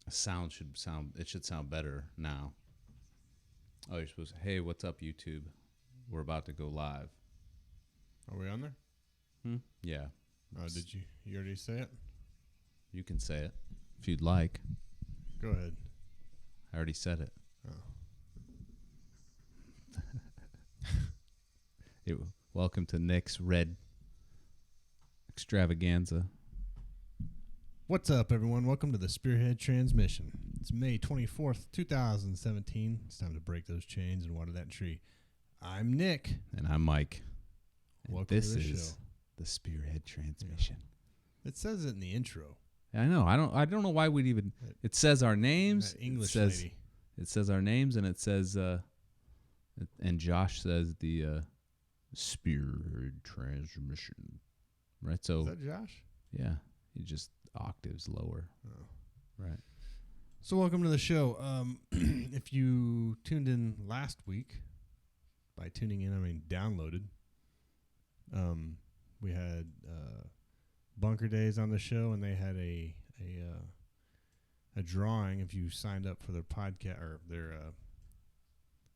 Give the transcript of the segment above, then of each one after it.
It should sound better now. Oh, you're supposed to, hey, what's up, YouTube? We're about to go live. Are we on there? Yeah. Did you already say it? You can say it if you'd like. Go ahead. I already said it. Oh. Welcome to Nick's Red Extravaganza. What's up, everyone? Welcome to the Spearhead transmission. It's May 24th, 2017. It's time to break those chains and water that tree. I'm Nick. And I'm Mike. And welcome this to the is show. The Spearhead transmission. Yeah. It says it in the intro. I know. I don't know why we'd even. It says our names. That English lady. It says our names, and it says, and Josh says the Spearhead transmission. Right. So. Is that Josh? Yeah. He just octaves lower. Oh. Right. So welcome to the show. If you tuned in last week, by tuning in I mean downloaded. We had Bunker Days on the show, and they had a drawing. If you signed up for their podcast or their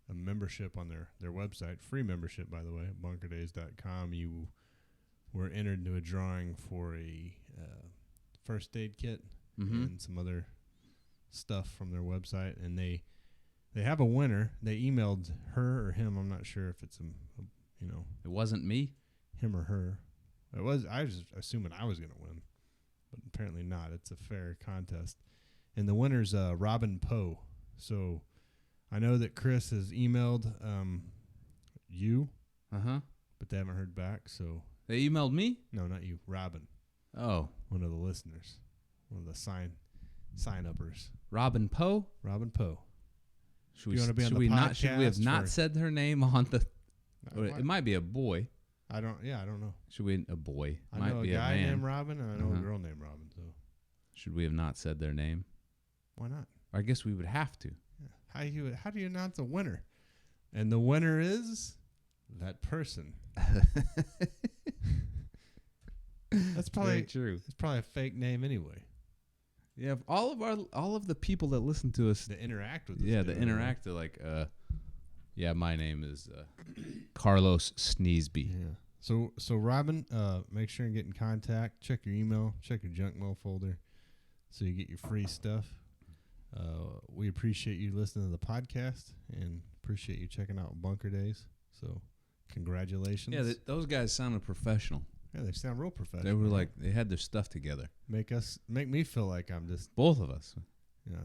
a membership on their website, free membership by the way, bunkerdays.com, you were entered into a drawing for a first aid kit and some other stuff from their website, and they have a winner. They emailed her or him. I'm not sure if it's It wasn't me. Him or her. It was. I was just assuming I was going to win, but apparently not. It's a fair contest, and the winner's Robin Poe. So I know that Chris has emailed you, but they haven't heard back. So they emailed me. No, not you, Robin. Oh, one of the listeners, one of the sign-uppers. Robin Poe. Robin Poe. Should we have not said her name on the? It might be a boy. I don't know. Should we a boy? I know a guy named Robin, and I know a girl named Robin. So should we have not said their name? Why not? I guess we would have to. Yeah. How do you announce the winner? And the winner is that person. That's probably very true. It's probably a fake name anyway. Yeah, all of the people that listen to us, that interact with us. Yeah, that interact are like, yeah, my name is Carlos Sneesby. Yeah. So Robin, make sure and get in contact. Check your email. Check your junk mail folder, so you get your free stuff. We appreciate you listening to the podcast and appreciate you checking out Bunker Days. So, congratulations. Yeah, those guys sounded professional. Yeah, they sound real professional. They were like, they had their stuff together. Make me feel like I'm just both of us. Yeah,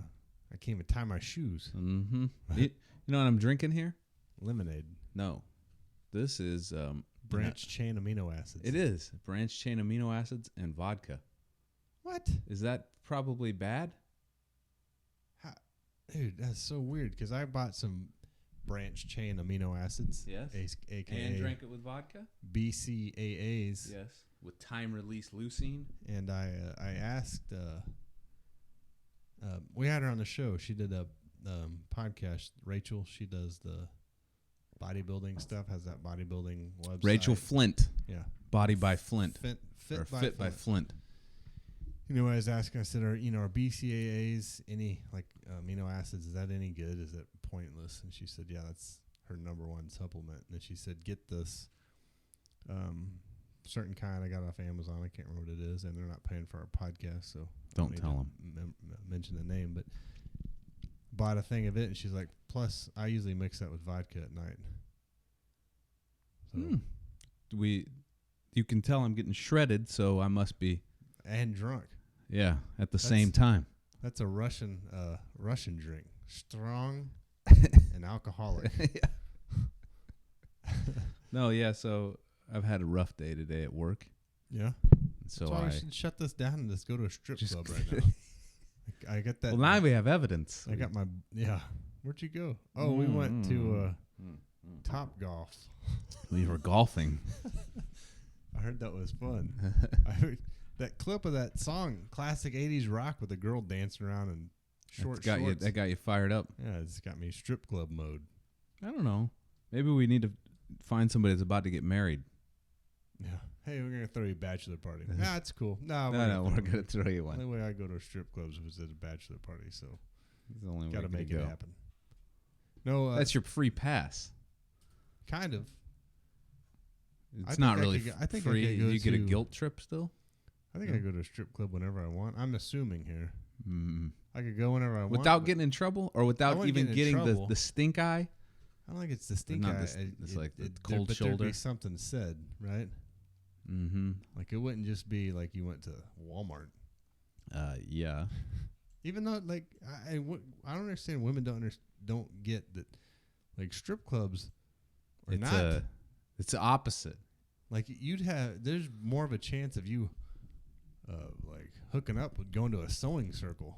I can't even tie my shoes. Mm-hmm. You know what I'm drinking here? Lemonade. No, this is branched chain amino acids. It is branched chain amino acids and vodka. What? Is that probably bad? Dude, that's so weird because I bought some branched chain amino acids. Yes. AKA. And drank it with vodka? BCAAs. Yes. With time-release leucine. And I asked, we had her on the show. She did a podcast. Rachel, she does the bodybuilding stuff, has that bodybuilding website. Rachel Flint. Yeah. Body by Flint. Fit by Flint. You know what I was asking? I said, are BCAAs any amino acids? Is that any good? Is it pointless? And she said, yeah, that's her number one supplement. And then she said, get this certain kind I got off Amazon. I can't remember what it is, and they're not paying for our podcast, so don't tell them. Mention the name, but bought a thing of it, and she's like, plus I usually mix that with vodka at night. So you can tell I'm getting shredded, so I must be and drunk. Yeah, at the same time. That's a Russian drink, strong and alcoholic. No, yeah. So I've had a rough day today at work. Yeah. So I should shut this down and just go to a strip club right now. I got that. Well, now we have evidence. I got my Where'd you go? Oh, we went to Top Golf. We were golfing. I heard that was fun. I heard that clip of that song, classic 80s rock with a girl dancing around in shorts. That got you fired up. Yeah, it's got me strip club mode. I don't know. Maybe we need to find somebody that's about to get married. Yeah. Hey, we're gonna throw you a bachelor party. Nah, it's cool. No, we're gonna throw you one. The only way I go to a strip club is at a bachelor party, so It's the only way gotta make to it go. happen. No, That's your free pass. kind of. It's not really I think free. I could go You get a to- guilt trip still. I think I go to a strip club whenever I want. I'm assuming here. Mm. I could go whenever I want. Without but getting in trouble, or without wouldn't even get in getting trouble. the stink eye. I don't think it's the stink not eye. it's like the but cold there'd shoulder. be something said, right? Mm-hmm. Like it wouldn't just be like you went to Walmart. Yeah. Even though, like, I don't understand. Women don't get that. Like strip clubs are not. It's the opposite. Like there's more of a chance of you, like hooking up with going to a sewing circle.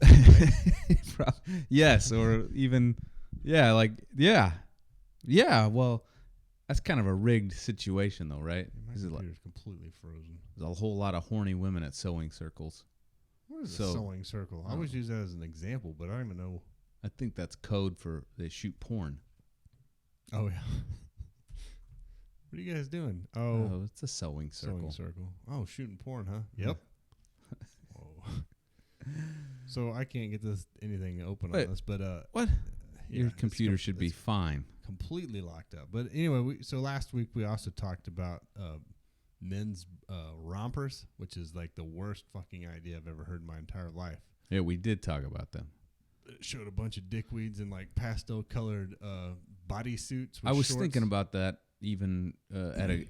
Right? Yes, or even, yeah. Well, that's kind of a rigged situation, though, right? My computer's completely frozen. There's a whole lot of horny women at sewing circles. What is a sewing circle? I always use that as an example, but I don't even know. I think that's code for they shoot porn. Oh yeah. What are you guys doing? Oh, it's a sewing circle. Sewing circle. Oh, shooting porn, huh? Yep. Oh. So I can't get anything open on this, but what? Your computer should be fine. Completely locked up. But anyway, so last week we also talked about men's rompers, which is like the worst fucking idea I've ever heard in my entire life. Yeah, we did talk about them. It showed a bunch of dickweeds in like pastel colored bodysuits. I was thinking about that even at a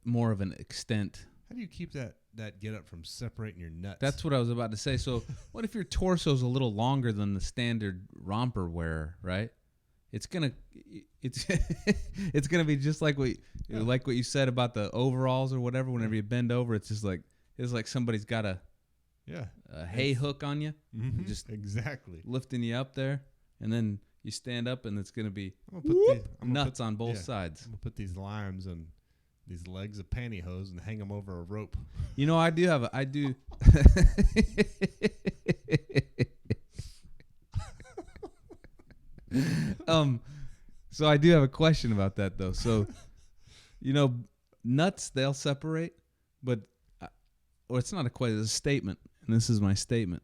more of an extent. How do you keep that get up from separating your nuts? That's what I was about to say. So what if your torso's a little longer than the standard romper wearer, right? It's gonna be just like what you said about the overalls or whatever. Whenever you bend over, it's like somebody's got a hay hook on you, just exactly lifting you up there, and then you stand up, and it's gonna be nuts on both sides. I'm gonna put these limes on these legs of pantyhose and hang them over a rope. You know, I do. So I do have a question about that though. So, you know, nuts, they'll separate, but or it's not a question, it's a statement, and this is my statement.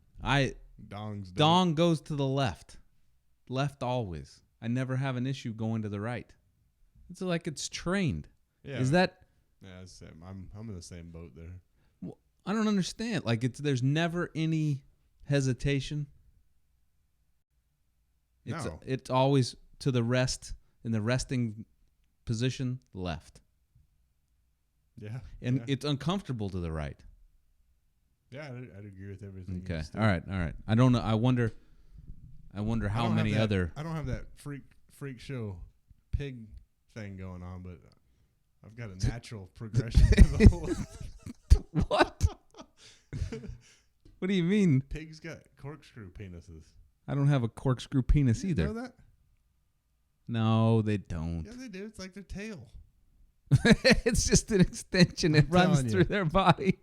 Dong goes to the left always. I never have an issue going to the right. It's like it's trained. Yeah. Is that? Yeah, it's the same. I'm in the same boat there. Well, I don't understand. Like there's never any hesitation. It's always to the rest, in the resting position, left. Yeah. And it's uncomfortable to the right. Yeah, I'd agree with everything. Okay. All right. I don't know. I wonder how many other. I don't have that freak show pig thing going on, but I've got a natural progression to the whole. What? What do you mean? Pigs got corkscrew penises. I don't have a corkscrew penis either. You know that? No, they don't. Yeah, they do. It's like their tail. It's just an extension. It runs through their body.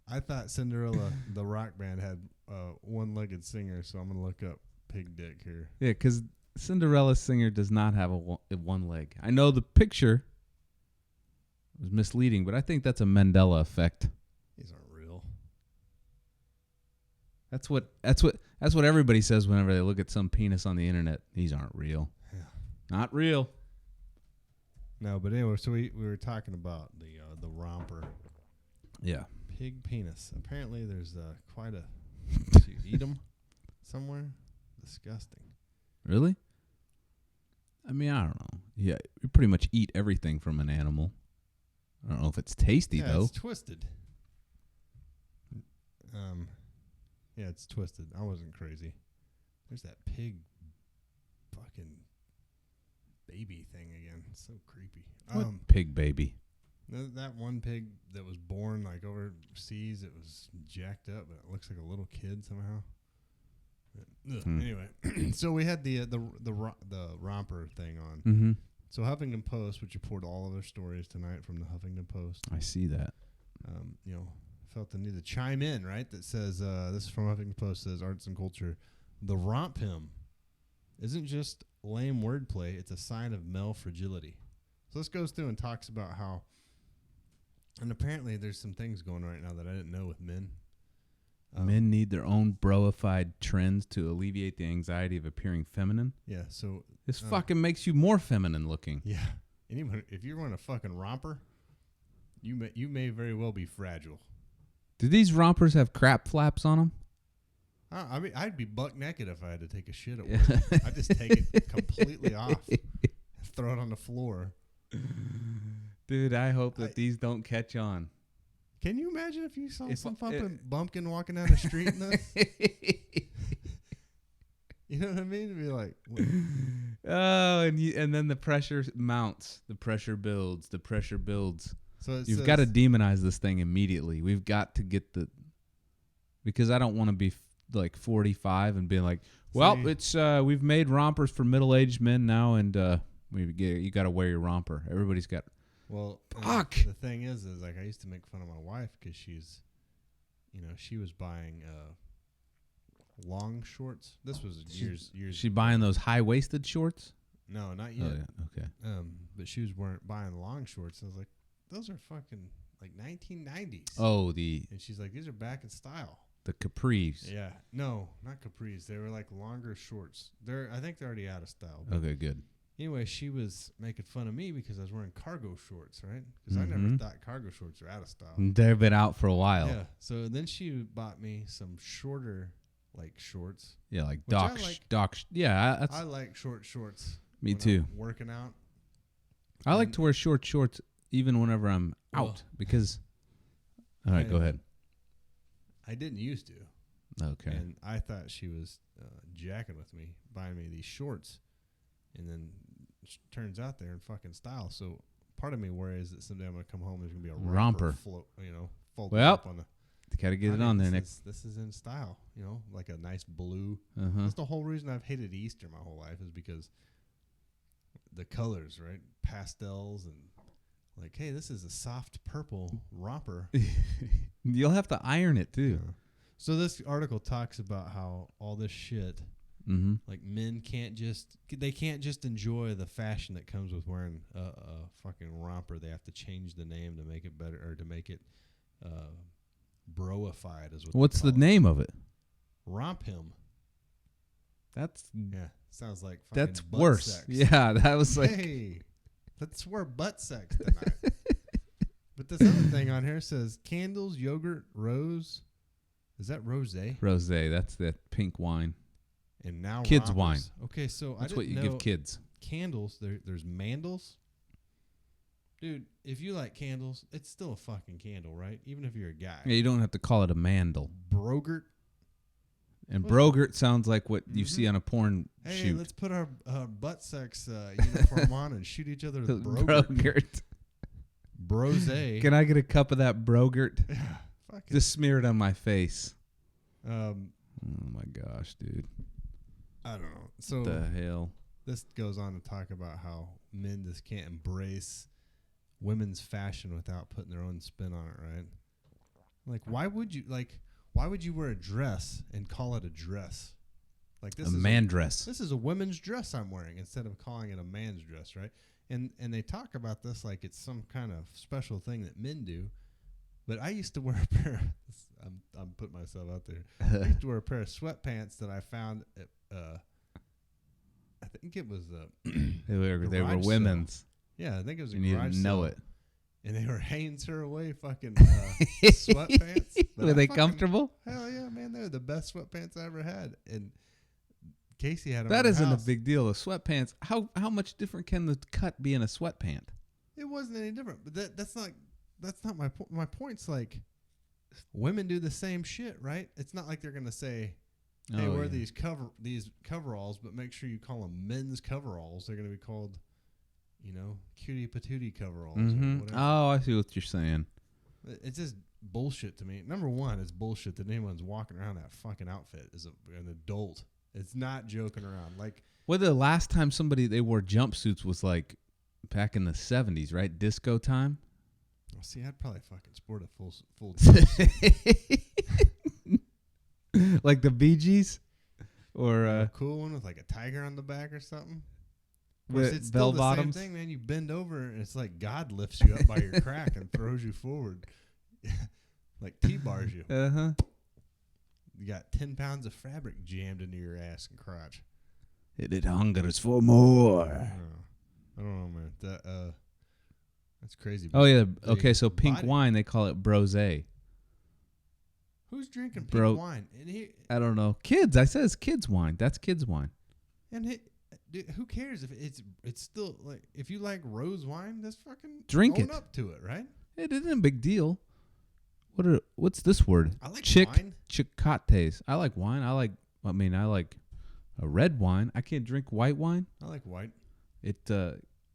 I thought Cinderella, the rock band, had one-legged singer, so I'm going to look up pig dick here. Yeah, because Cinderella singer does not have a one leg. I know the picture was misleading, but I think that's a Mandela effect. These aren't real. That's what everybody says whenever they look at some penis on the internet. These aren't real. Yeah. Not real. No, but anyway, so we were talking about the romper. Yeah. Pig penis. Apparently, there's quite a. You eat them somewhere. Disgusting. Really? I mean, I don't know. Yeah, you pretty much eat everything from an animal. I don't know if it's tasty though. It's twisted. Yeah, it's twisted. I wasn't crazy. There's that pig fucking baby thing again. It's so creepy. What pig baby? That one pig that was born like overseas, it was jacked up, but it looks like a little kid somehow. Anyway, so we had the romper thing on. Mm-hmm. So Huffington Post, which reported all of their stories tonight from the Huffington Post. I see that. Felt the need to chime in, right? That says, this is from Huffington Post, says Arts and Culture. The romp him isn't just lame wordplay, it's a sign of male fragility. So this goes through and talks about how And apparently there's some things going on right now that I didn't know with men. Men need their own broified trends to alleviate the anxiety of appearing feminine. Yeah, so This fucking makes you more feminine looking. yeah. Anyone, if you're wearing a fucking romper, you may very well be fragile. Do these rompers have crap flaps on them? I mean, I'd be buck naked if I had to take a shit at work. I'd just take it completely off, throw it on the floor. Dude, I hope that these don't catch on. Can you imagine if you saw some fucking bumpkin walking down the street in this? You know what I mean? It'd be like, what? Oh, and then the pressure mounts. The pressure builds. The pressure builds. So You've got to demonize this thing immediately. We've got to get because I don't want to be like 45 and being like, well, it's we've made rompers for middle-aged men now, and you got to wear your romper. Everybody's got. Well, fuck. The thing is like I used to make fun of my wife because she was buying long shorts. This was years. She buying those high-waisted shorts? No, not yet. Oh, yeah. Okay. But she was buying long shorts. I was like, those are fucking like 1990s. Oh, and she's like, these are back in style. the capris. Yeah, no, not capris. They were like longer shorts. I think they're already out of style. Okay, good. Anyway, she was making fun of me because I was wearing cargo shorts, right? Because I never thought cargo shorts were out of style. They've been out for a while. Yeah. So then she bought me some shorter, like, shorts. Yeah, like I like short shorts. Me too. I'm working out. I like to wear short shorts even whenever I'm out because. All right, go ahead. I didn't used to. Okay. And I thought she was jacking with me, buying me these shorts. And then turns out they're in fucking style. So part of me worries that someday I'm going to come home and there's going to be a romper float, folded up on the. Got to get it on there, Nick. This is in style, like a nice blue. That's the whole reason I've hated Easter my whole life is because the colors, right? Pastels and like, hey, this is a soft purple romper. You'll have to iron it too. Yeah. So this article talks about how all this shit, like men can't just enjoy the fashion that comes with wearing a fucking romper. They have to change the name to make it better or to make it broified is what. What's the name of it? Romp him. Sounds like fucking that's butt worse. Sex. Yeah, that was like. Hey, let's wear butt sex tonight. But this other thing on here says candles, yogurt, rose. Is that rosé? Rosé. That's that pink wine. And now kids' rompers. wine. Okay, so that's I what you give kids. Candles. There's mandals. Dude, if you like candles, it's still a fucking candle, right? Even if you're a guy. Yeah, you don't have to call it a mandel. Brogurt. And brogurt sounds like what you see on a porn shoot. Hey, let's put our butt sex uniform on and shoot each other with brogurt. Brosé. Can I get a cup of that brogurt? Fuck just smear it on my face. Oh my gosh, dude. I don't know. So what the hell? This goes on to talk about how men just can't embrace women's fashion without putting their own spin on it, right? Like, why would you wear a dress and call it a dress? Like this is man dress. This is a women's dress I'm wearing instead of calling it a man's dress, right? And they talk about this like it's some kind of special thing that men do. But I used to wear a pair of, I'm putting myself out there. I used to wear a pair of sweatpants that I found at, I think it was they were women's. Yeah, I think it was a you garage didn't know sale. it. And they were Hanes her away fucking sweatpants. Were they comfortable? Hell yeah, man. They're the best sweatpants I ever had. And Casey had them. That isn't a big deal. The sweatpants, how much different can the cut be in a sweatpant? It wasn't any different. But that's not my point. My point's like women do the same shit, right? It's not like they're going to say, hey, wear these coveralls, but make sure you call them men's coveralls. They're going to be called, cutie patootie coveralls. Or whatever. Oh, I see what you're saying. It's just bullshit to me. Number one, it's bullshit that anyone's walking around that fucking outfit as an adult. It's not joking around. Like, well, the last time they wore jumpsuits was like back in the 70s, right? Disco time. Well, see, I'd probably fucking sport a full like the Bee Gees, or a cool one with like a tiger on the back or something. course, it's still the same thing, man. You bend over, and it's like God lifts you up by your crack and throws you forward. Like T-bars you. Uh-huh. You got 10 pounds of fabric jammed into your ass and crotch. It hungers for more. I don't know, man. That's crazy. Oh, yeah. Okay, so pink wine, they call it brosé. Who's drinking pink wine? I don't know. Kids. I said it's kids wine. That's kids wine. And who cares if it's still like if you like rose wine, that's fucking drink own it. Up to it, right? It isn't a big deal. What's this word? I like wine. Chicates. I like wine. I like a red wine. I can't drink white wine. I like white. It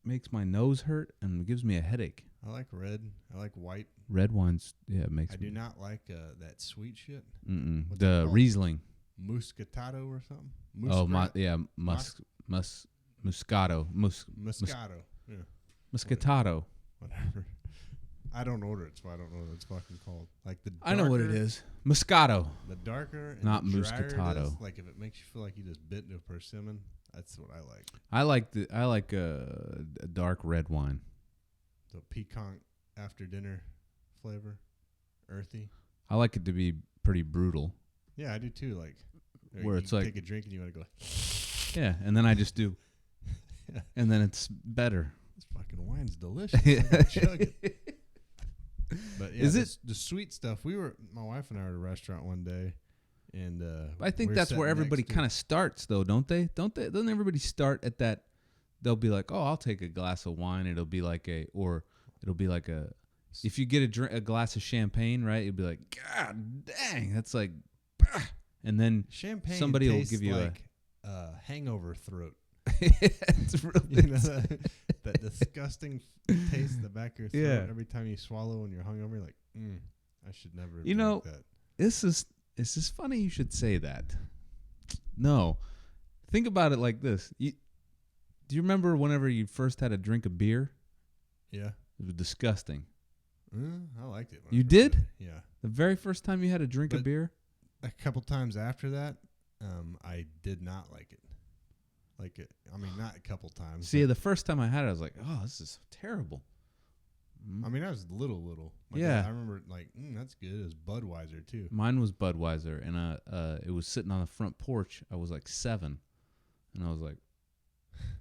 makes my nose hurt and gives me a headache. I like red. I like white. Red wines, it makes. I do not like that sweet shit. The Riesling. Muscatato or something. Moscato. Moscato. Yeah. Moscatato. Whatever. I don't order it, so I don't know what it's fucking called. Like the darker, I know what it is. Moscato. The darker, and not the Muscatato. It is, like if it makes you feel like you just bit into a persimmon, that's what I like. I like a dark red wine. The piquant after dinner flavor, earthy. I like it to be pretty brutal. Yeah, I do too. Like where it's like take a drink and you want to go. Yeah, and then I just do, and then it's better. This fucking wine's delicious. Chug it. But yeah, the sweet stuff. My wife and I were at a restaurant one day, and I think that's where everybody kind of starts, though, don't they? Doesn't everybody start at that? They'll be like, "Oh, I'll take a glass of wine." It'll be like if you get a glass of champagne, right? You'll be like, "God dang, that's like," and then champagne somebody will give you like a hangover throat. It's really that disgusting taste in the back of your throat. Yeah. Every time you swallow and you're hungover, you're like, I should never. Drink that. This is funny. You should say that. No, think about it like this. Do you remember whenever you first had a drink of beer? Yeah, it was disgusting. I liked it. You did? Yeah. The very first time you had a drink of beer? A couple times after that, I did not like it. Not a couple times. See, the first time I had it, I was like, "Oh, this is terrible." I was little. Yeah. I remember that's good. It was Budweiser too. Mine was Budweiser, and it was sitting on the front porch. I was like 7, and I was like,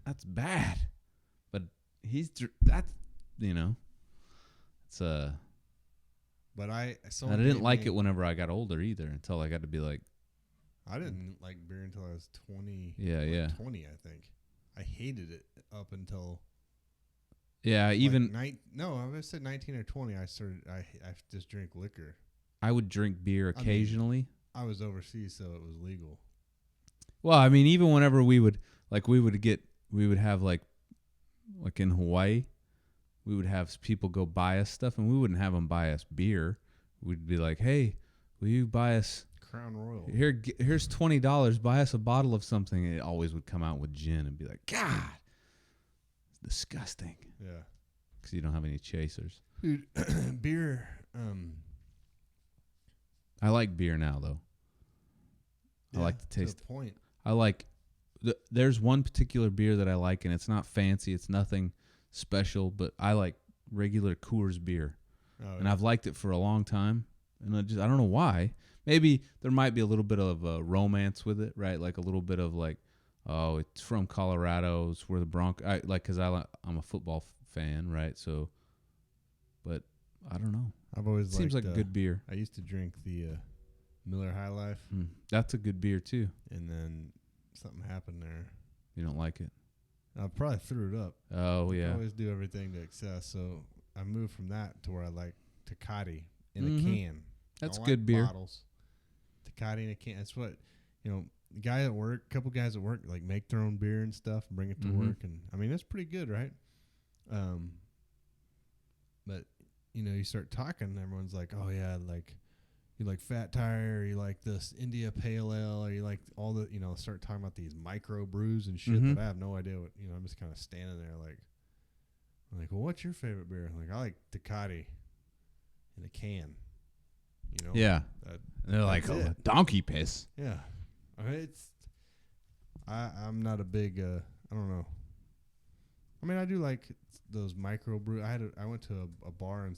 "That's bad," but it's But I didn't like it whenever I got older either. Until I got to be like. I didn't like beer until I was 20. Yeah. 20, I think. I hated it up until. Yeah, even. I said 19 or 20. I just drank liquor. I would drink beer occasionally. I was overseas, so it was legal. Well, even whenever we would have like in Hawaii, we would have people go buy us stuff, and we wouldn't have them buy us beer. We'd be like, "Hey, will you buy us Crown Royal? Here's $20. Buy us a bottle of something." And it always would come out with gin and be like, "God, it's disgusting." Yeah, because you don't have any chasers. Dude, beer. I like beer now, though. I like the taste. To a point. I like. There's one particular beer that I like, and it's not fancy. It's nothing special, but I like regular Coors beer, and I've liked it for a long time. And I don't know why. Maybe there might be a little bit of romance with it, right? Like a little bit of like, oh, it's from Colorado. It's where the Broncos. Because I'm a football fan, right? So, but I don't know. I've always seems like a good beer. I used to drink the Miller High Life. That's a good beer too. And then something happened there. You don't like it? I probably threw it up. Oh yeah. I always do everything to excess. So I moved from that to where I like Tecate in a can. That's good beer. Bottles. Tecate in a can. That's what, guy at work, a couple guys at work like make their own beer and stuff and bring it to work. And that's pretty good, right? But you start talking and everyone's like, "Oh yeah, like you like Fat Tire, or you like this India Pale Ale, or you like all the, start talking about these micro brews and shit that I have no idea what, I'm just kind of standing there like, I'm like, well, what's your favorite beer? I'm like, I like Tecate in a can. Yeah. And they're like, "Oh, donkey piss." Yeah. I'm not a big, I don't know. I mean, I do like those micro brew. I went to a bar in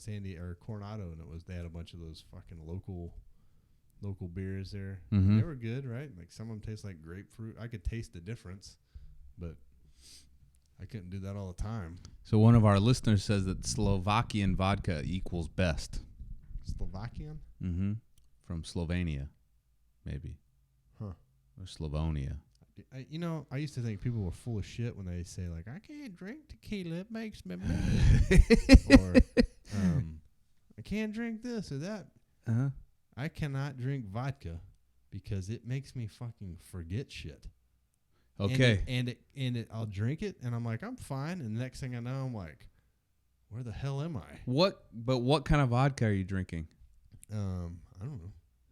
Coronado, and they had a bunch of those fucking local beers there. Mm-hmm. They were good, right? Like some of them taste like grapefruit. I could taste the difference, but I couldn't do that all the time. So one of our listeners says that Slovakian vodka equals best. Slovakian? Mm-hmm. From Slovenia, maybe. Huh. Or Slavonia. I used to think people were full of shit when they say, like, I can't drink tequila, it makes me mad. Or, I can't drink this or that. Uh-huh. I cannot drink vodka because it makes me fucking forget shit. Okay. And I'll drink it, and I'm like, I'm fine. And the next thing I know, I'm like, where the hell am I? What kind of vodka are you drinking? I don't know.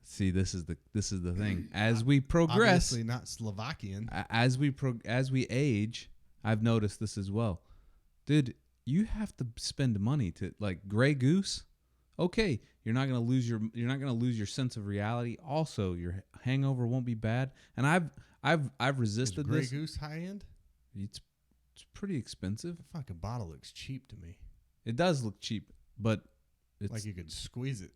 See, this is the thing. As we progress, obviously not Slovakian. As we age, I've noticed this as well. Dude, you have to spend money to like Grey Goose. Okay, you're not gonna lose your sense of reality. Also, your hangover won't be bad. And I've resisted Is Grey this. Goose high end? It's pretty expensive. The fucking bottle looks cheap to me. It does look cheap, but it's like you could squeeze it.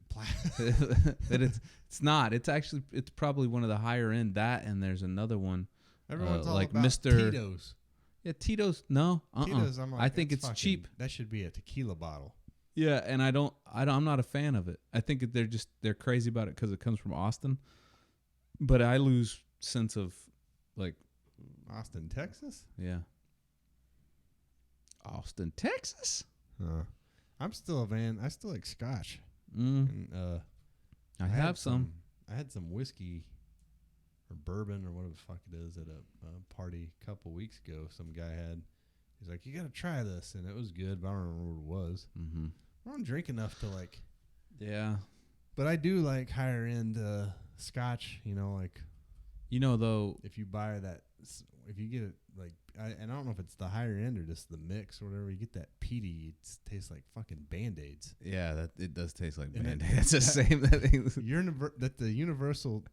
It's not. It's probably one of the higher end. That, and there's another one. Everyone's all like about Mr. Tito's. Yeah, Tito's. No, Tito's. I'm like, I think it's cheap. That should be a tequila bottle. Yeah, and I'm not a fan of it. I think they're crazy about it because it comes from Austin. But I lose sense of like Austin, Texas. Yeah. Austin, Texas. I'm still a fan. I still like Scotch. And, I have some. I had some whiskey or bourbon or whatever the fuck it is at a party a couple weeks ago. Some guy had. He's like, you got to try this, and it was good, but I don't remember what it was. Mm-hmm. I don't drink enough to like. Yeah. But I do like higher end Scotch. Like. Though, if you buy that, if you get it like, and I don't know if it's the higher end or just the mix or whatever, you get that peaty. It tastes like fucking Band-Aids. Yeah, it does taste like Band-Aids. It's the same thing. That the universal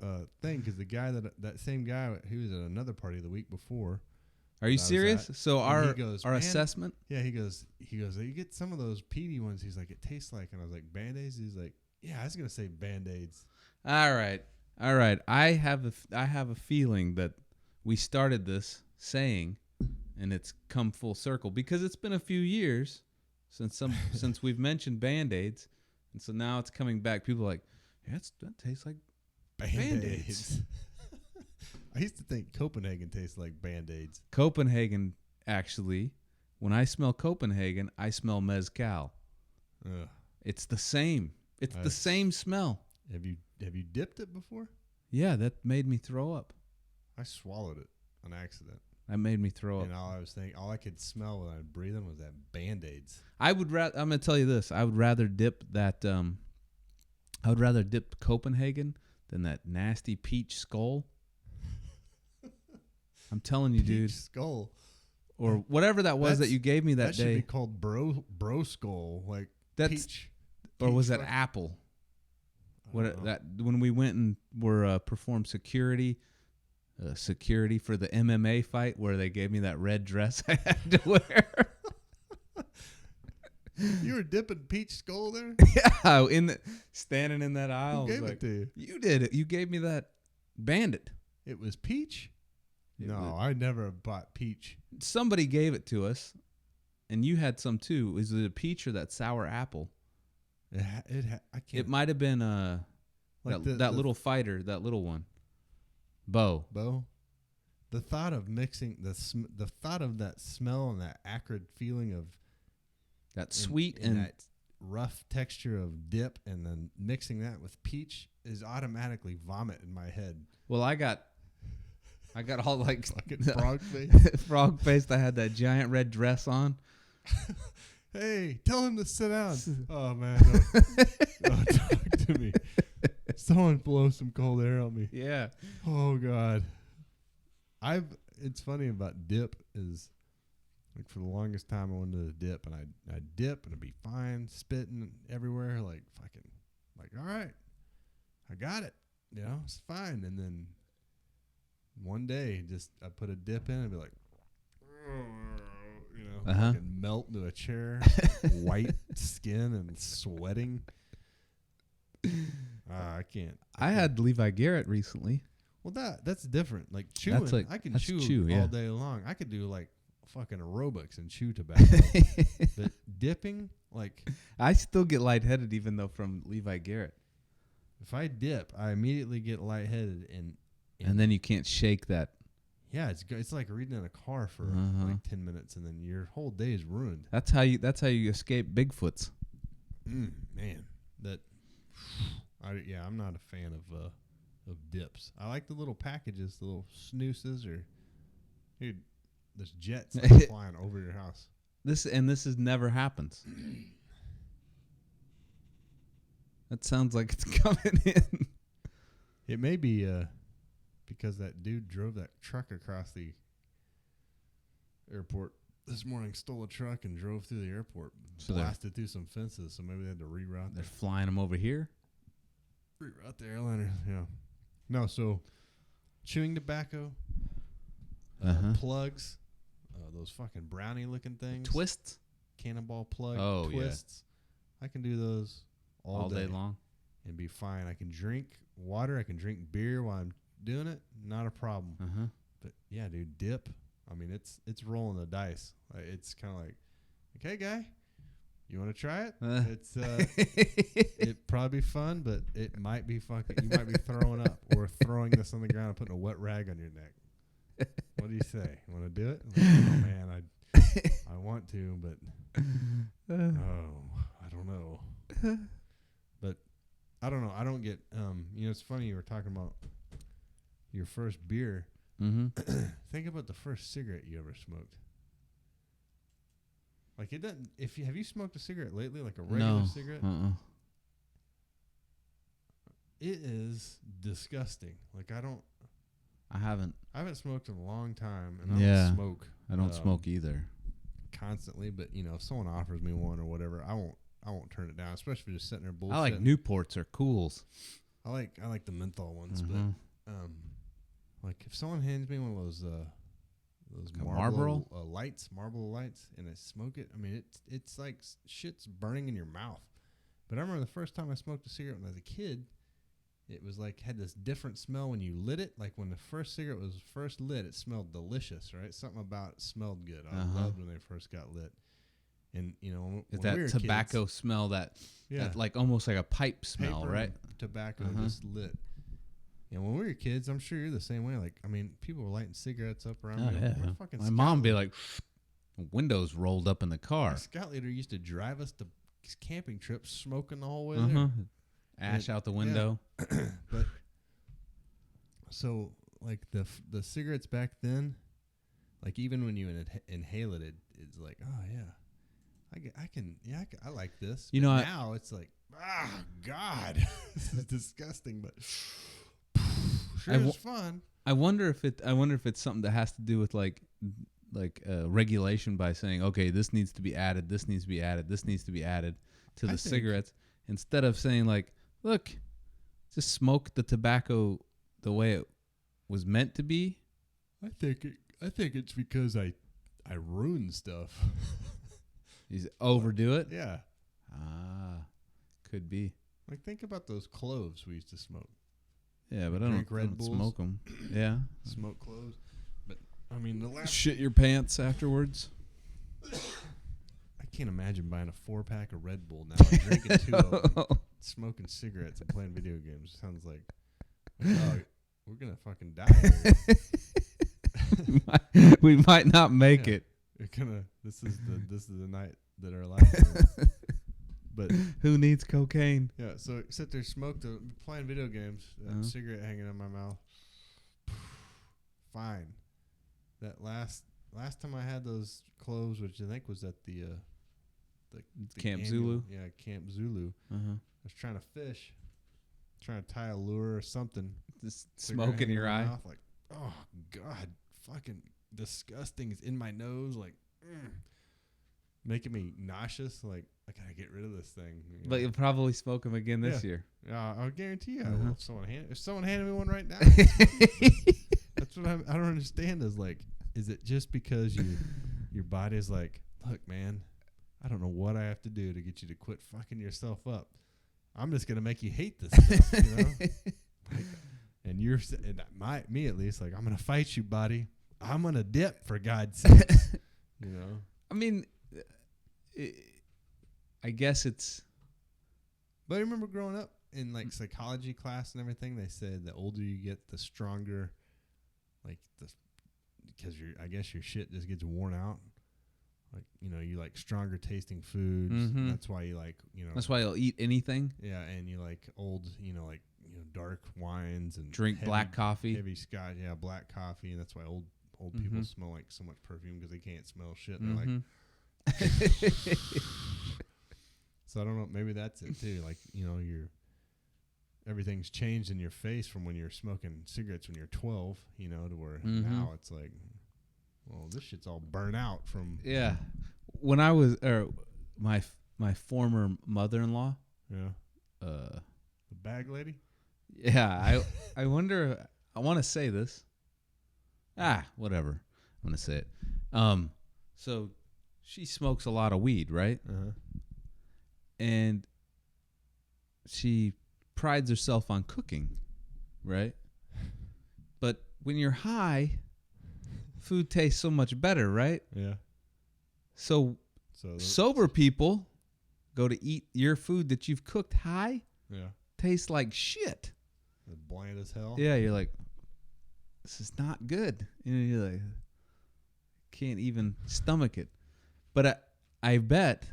thing, because the guy that same guy who was at another party the week before. Are you serious? So our assessment? Yeah, he goes. You get some of those peaty ones. He's like, it tastes like, and I was like, Band-Aids. He's like, yeah, I was gonna say Band-Aids. All right. I have a feeling that we started this saying, and it's come full circle because it's been a few years since we've mentioned Band-Aids, and so now it's coming back. People are like, yeah, that tastes like Band-Aids. I used to think Copenhagen tastes like Band-Aids. Copenhagen, actually, when I smell Copenhagen, I smell mezcal. Ugh. It's the same. It's the same smell. Have you dipped it before? Yeah, that made me throw up. I swallowed it on accident. That made me throw up. And all I could smell when I was breathing was that Band-Aids. I'm gonna tell you this. I would rather dip that. I would rather dip Copenhagen than that nasty peach skull. I'm telling you, dude. Peach skull. Or whatever that was that you gave me that day. That should be called bro skull. Like peach. Or was that apple? When we went and were performed security for the MMA fight where they gave me that red dress I had to wear. You were dipping peach skull there? Yeah, standing in that aisle. Who gave it to you? You did it. You gave me that Bandit. It was peach? No, I never bought peach. Somebody gave it to us, and you had some too. Is it a peach or that sour apple? I can't. It might have been like that little fighter, that little one. Bo. The thought of mixing the thought of that smell and that acrid feeling of that sweet and that rough texture of dip, and then mixing that with peach is automatically vomit in my head. Well, I got all like frog face. Frog faced. I had that giant red dress on. Hey, tell him to sit down. Oh, man. Don't talk to me. Someone blow some cold air on me. Yeah. Oh, God. It's funny about dip is, like, for the longest time I wanted to dip, and I'd dip, and it'd be fine, spitting everywhere, like, fucking, like, all right, I got it. It's fine. And then one day, I put a dip in and be like, fucking melt into a chair, white skin and sweating. I can't. I had Levi Garrett recently. Well, that's different. Like chewing, I can chew all day long. I could do like fucking aerobics and chew tobacco. But dipping, like, I still get lightheaded even though from Levi Garrett. if I dip, I immediately get lightheaded And then you can't shake that. Yeah, it's like reading in a car for like 10 minutes, and then your whole day is ruined. That's how you escape Bigfoots. Man, I'm not a fan of dips. I like the little packages, the little snoozes, or dude, there's jets like flying over your house. This never happens. That sounds like it's coming in. It may be because that dude drove that truck across the airport this morning, stole a truck and drove through the airport, so blasted through some fences. So maybe they had to reroute. They're flying them over here. Reroute the airliner. Yeah. No, so chewing tobacco, plugs, those fucking brownie-looking things. Twists? Cannonball plug, twists. Yeah. I can do those all day long and be fine. I can drink water. I can drink beer while I'm doing it. Not a problem. But, yeah, dude, dip. I mean, it's rolling the dice. It's kind of like, hey, guy, you want to try it? It's it probably be fun, but it might be fucking. You might be throwing up or throwing this on the ground and putting a wet rag on your neck. What do you say? You want to do it? Like, oh man, I want to, but I don't know. But I don't know. I don't get. It's funny you were talking about your first beer. Think about the first cigarette you ever smoked. Like it doesn't. Have you smoked a cigarette lately, like a regular cigarette? It is disgusting. Like I haven't smoked in a long time, and I don't smoke. I don't smoke either. Constantly, but if someone offers me one or whatever, I won't turn it down. Especially if you're just sitting there bullshitting. I like Newports or Cools. I like the menthol ones, but like if someone hands me one of those Marlboro lights, and I smoke it, I mean it's like shit's burning in your mouth. But I remember the first time I smoked a cigarette when I was a kid, it was like had this different smell when you lit it. Like when the first cigarette was first lit, it smelled delicious, right? Something about it smelled good. I loved when they first got lit. And when that we were tobacco kids, smell that like almost like a pipe smell, paper right? Tobacco just lit. And when we were kids, I'm sure you're the same way. Like, I mean, people were lighting cigarettes up around me. Yeah. My mom be like, windows rolled up in the car. My scout leader used to drive us to camping trips, smoking the whole way there. Ash out the window. Yeah. But so, like the cigarettes back then, like even when you inhale it, it's like, oh yeah, I like this. Now it's like, God, this is disgusting, but. It's fun. I wonder if it's something that has to do with like regulation by saying, okay, this needs to be added, this needs to be added, this needs to be added to the cigarettes, instead of saying like, look, just smoke the tobacco the way it was meant to be. I think it's because I ruin stuff. You overdo it? Yeah. Could be. Like think about those cloves we used to smoke. Yeah, but I don't smoke them. Yeah. Smoke cloves. But, I mean, the last... Shit your pants afterwards. I can't imagine buying a 4-pack of Red Bull now and drinking 2 of them, smoking cigarettes and playing video games. Sounds like we're going to fucking die here. we might not make it. This is the night that our lives are. But who needs cocaine? Yeah, so sit there, playing video games, cigarette hanging in my mouth. Fine. That last time I had those cloves, which I think was at the Camp Zulu. Yeah, Camp Zulu. I was trying to fish, trying to tie a lure or something. Just smoke in your eye. Mouth, like, oh God, fucking disgusting. It's in my nose, like, making me nauseous. Like, I gotta get rid of this thing. But you'll probably smoke them again this year. I'll guarantee you. I will if someone handed me one right now, that's what I don't understand. Is like, is it just because your body's like, look, man, I don't know what I have to do to get you to quit fucking yourself up. I'm just gonna make you hate this stuff, you know. And me at least, like, I'm gonna fight you, buddy. I'm gonna dip, for God's sake. You know. I mean, I guess it's. But I remember growing up in like psychology class and everything. They said the older you get, the stronger, like because I guess your shit just gets worn out. Like, you know, you like stronger tasting foods. Mm-hmm. That's why you like, you know. That's why you'll eat anything. Yeah, and you like old, you know, like, you know, dark wines and drink black coffee. Heavy scotch, yeah, black coffee, and that's why old people smell like so much perfume because they can't smell shit. And they're like. So I don't know. Maybe that's it too. Like, you know, everything's changed in your face from when you're smoking cigarettes when you're 12. You know, to where now it's like. Well, this shit's all burnt out from. Yeah, when I was my former mother-in-law. Yeah. The bag lady. Yeah, I wonder. I want to say this. Whatever. I'm gonna say it. So she smokes a lot of weed, right? Uh-huh. And she prides herself on cooking, right? But when you're high, food tastes so much better, right? Yeah. So sober people go to eat your food that you've cooked high. Yeah. Tastes like shit. It's bland as hell. Yeah, you're like, this is not good. You know, you're like, can't even stomach it. But I bet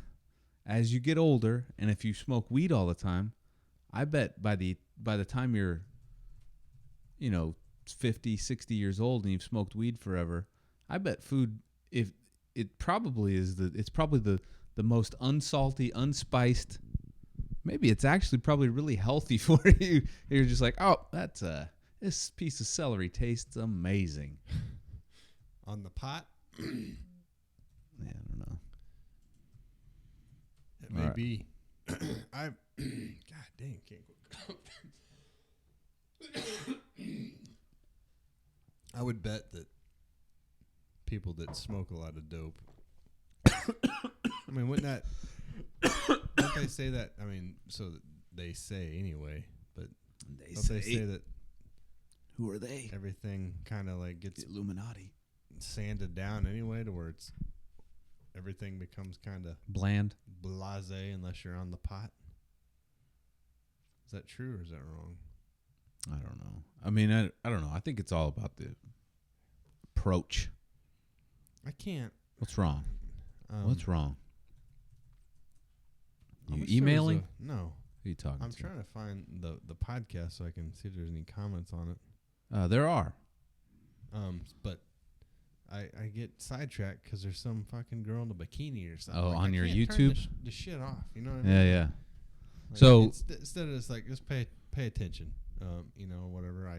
as you get older, and if you smoke weed all the time, I bet by the time you're, you know, 50, 60 years old and you've smoked weed forever, I bet food, if it probably is it's probably the most unsalty, unspiced. Maybe it's actually probably really healthy for you. You're just like, oh, this piece of celery tastes amazing. On the pot? Yeah, I don't know. It may be. God dang, can't go. I would bet that people that smoke a lot of dope. I mean, wouldn't that? Don't they say that? I mean, so they say anyway, but they say that. Who are they? Everything kind of like gets the Illuminati sanded down anyway, to where everything becomes kind of bland, blasé, unless you're on the pot. Is that true or is that wrong? I don't know. I mean, I don't know. I think it's all about the approach. I can't. What's wrong? What's wrong? You sure emailing? No. Who are you talking I'm to? trying to find the podcast so I can see if there's any comments on it. There are. But I get sidetracked because there's some fucking girl in a bikini or something. Oh, like, on your turn YouTube? the shit off. You know what I mean? Yeah, yeah. Like, So instead of just like just pay attention. You know, whatever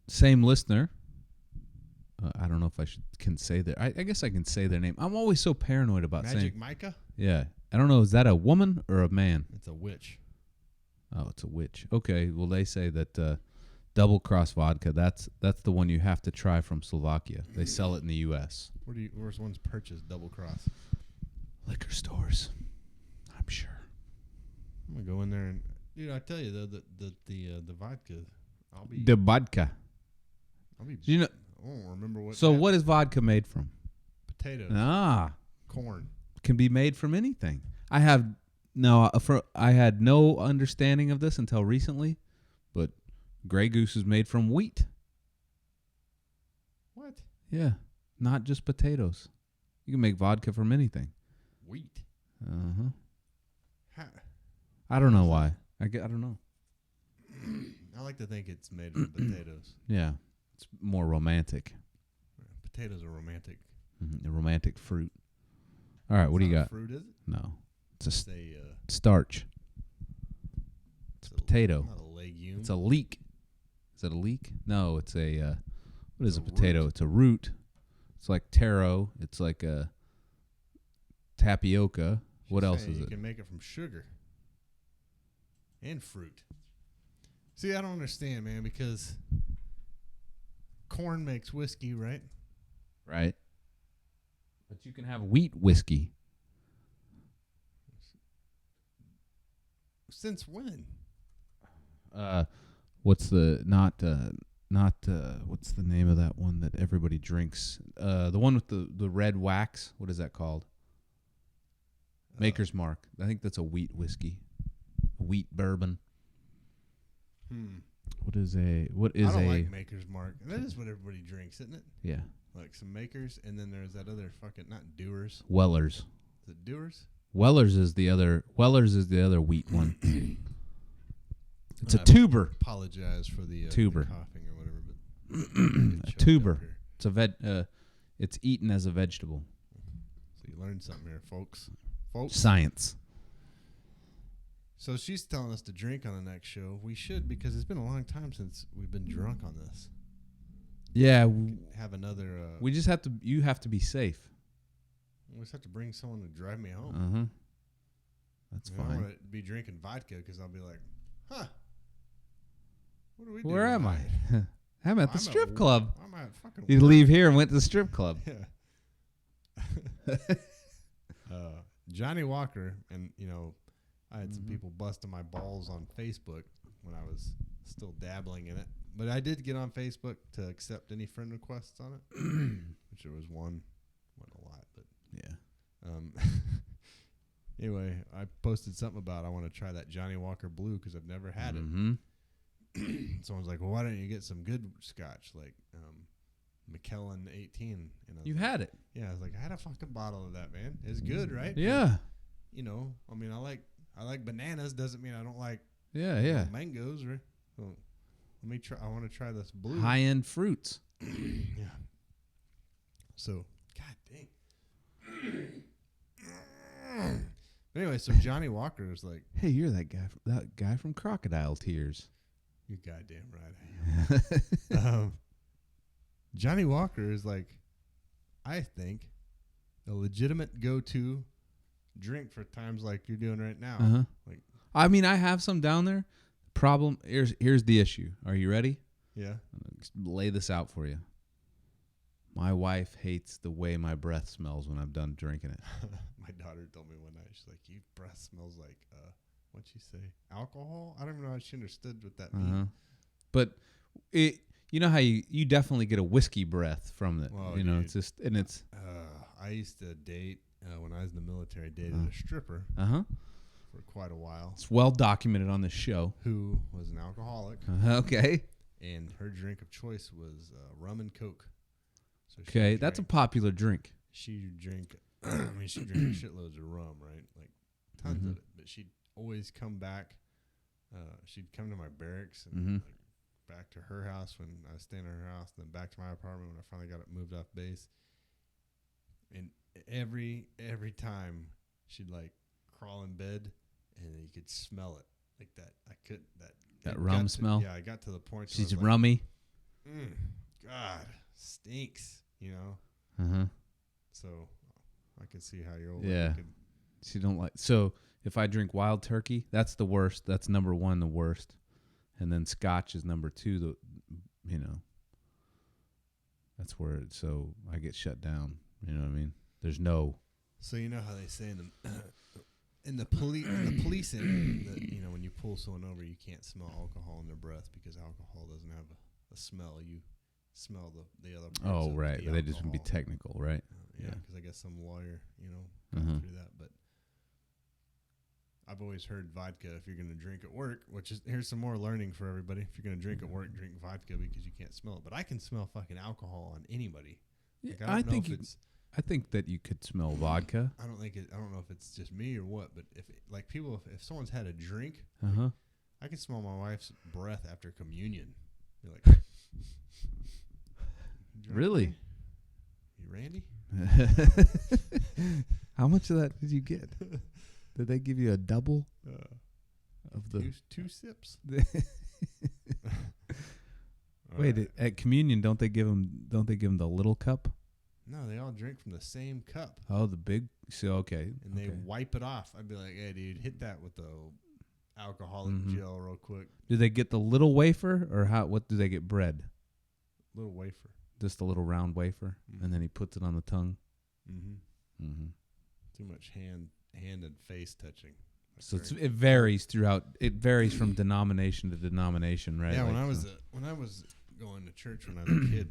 same listener. I don't know if I can say that. I guess I can say their name. I'm always so paranoid about saying. Magic Micah? Yeah. I don't know. Is that a woman or a man? It's a witch. Oh, it's a witch. Okay. Well, they say that Double Cross vodka, that's the one you have to try from Slovakia. They sell it in the U.S. Where's one's purchased Double Cross? Liquor stores, I'm sure. I'm going to go in there and... Dude, I tell you, though, the vodka... The vodka. Do you know... I don't remember what... So what is vodka made from? Potatoes. Corn. Can be made from anything. I had no understanding of this until recently, but Grey Goose is made from wheat. What? Yeah, not just potatoes. You can make vodka from anything. Wheat. Uh-huh. I don't know why. I don't know. I like to think it's made from potatoes. Yeah, it's more romantic. Potatoes are romantic. A romantic fruit. All right, what do you got? Fruit, is it? No, it's a Say, starch. It's a potato. Not a legume. It's a leek. Is it a leek? No, it's a. What is a potato? It's a root. It's like taro. It's like a tapioca. What else is you it? You can make it from sugar and fruit. See, I don't understand, man, because corn makes whiskey, right? Right. But you can have wheat whiskey. Since when? What's the what's the name of that one that everybody drinks? The one with the red wax. What is that called? Maker's Mark. I think that's a wheat whiskey, a wheat bourbon. What is I don't like Maker's Mark. That is what everybody drinks, isn't it? Yeah. Like some Makers, and then there's that other fucking not Dewars. Weller's. Is it Dewars? Weller's is the other wheat one. It's a tuber. Apologize for the tuber. The coughing or whatever, but a tuber. It's a it's eaten as a vegetable. So you learned something here, folks. Science. So she's telling us to drink on the next show. We should, because it's been a long time since we've been drunk on this. Yeah. Have another. We just have to. You have to be safe. We just have to bring someone to drive me home. Uh huh. That's fine. I don't want to be drinking vodka because I'll be like, huh. What do we do? Where am I? I'm at the strip club. I'm at fucking. You leave here and went to the strip club. Yeah. Johnny Walker, and I had some people busting my balls on Facebook when I was still dabbling in it. But I did get on Facebook to accept any friend requests on it, which there was one. Wasn't a lot, but yeah. Anyway, I posted something about I want to try that Johnny Walker Blue because I've never had it. Someone's like, well, why don't you get some good scotch like McKellen 18? You had it. Yeah, I was like, I had a fucking bottle of that, man. It's good, right? Yeah. I mean, I like bananas. Doesn't mean I don't like mangoes, right? So let me try. I want to try this blue. High end fruits. Yeah. So, god dang. Anyway, so Johnny Walker is like, hey, you're that guy from Crocodile Tears. You're goddamn right I am. Johnny Walker is like, I think, a legitimate go-to drink for times like you're doing right now. Uh-huh. Like, I mean, I have some down there. Problem here's the issue. Are you ready? Yeah. Lay this out for you. My wife hates the way my breath smells when I'm done drinking it. My daughter told me one night, she's like, your breath smells like, what'd she say? Alcohol? I don't even know how she understood what that means. But you know how you definitely get a whiskey breath from it. Well, dude, it's just, and it's. I used to date, when I was in the military, I dated a stripper. For quite a while. It's well documented on this show. Who was an alcoholic. Okay. And her drink of choice was rum and Coke. So okay, that's a popular drink. She drank, she drank shitloads of rum, right? Like tons of it. But she'd always come back. She'd come to my barracks and like, back to her house when I was staying at her house, and then back to my apartment when I finally got it moved off base. And every time she'd like crawl in bed, and you could smell it like that. That rum smell. Yeah, I got to the point. She's rummy. God, stinks. So I can see how you're. Yeah. She don't like. So if I drink wild turkey, that's the worst. That's number one, the worst, and then Scotch is number two. That's where. So I get shut down. You know what I mean? There's no. So you know how they say in the policing that when you pull someone over, you can't smell alcohol in their breath because alcohol doesn't have a smell. You smell the other parts. Oh, right. But they just would be technical, right? Yeah, because I guess some lawyer, got through that. But I've always heard vodka if you're going to drink at work, here's some more learning for everybody. If you're going to drink at work, drink vodka because you can't smell it. But I can smell fucking alcohol on anybody. Like, I think that you could smell vodka. I don't know if it's just me or what, but if someone's had a drink, I can smell my wife's breath after communion. You're like, really? You Randy? How much of that did you get? Did they give you a double of the two sips? Wait, right. At communion, don't they give them the little cup? No, they all drink from the same cup. Oh, the big. So okay. And they wipe it off. I'd be like, hey, dude, hit that with the alcoholic gel real quick. Do they get the little wafer, or what do they get? Bread. Little wafer. Just a little round wafer, and then he puts it on the tongue. Mm-hmm. Mm-hmm. Too much hand and face touching. So it varies throughout. It varies from denomination to denomination, right? Yeah, like, when I was going to church when I was a kid,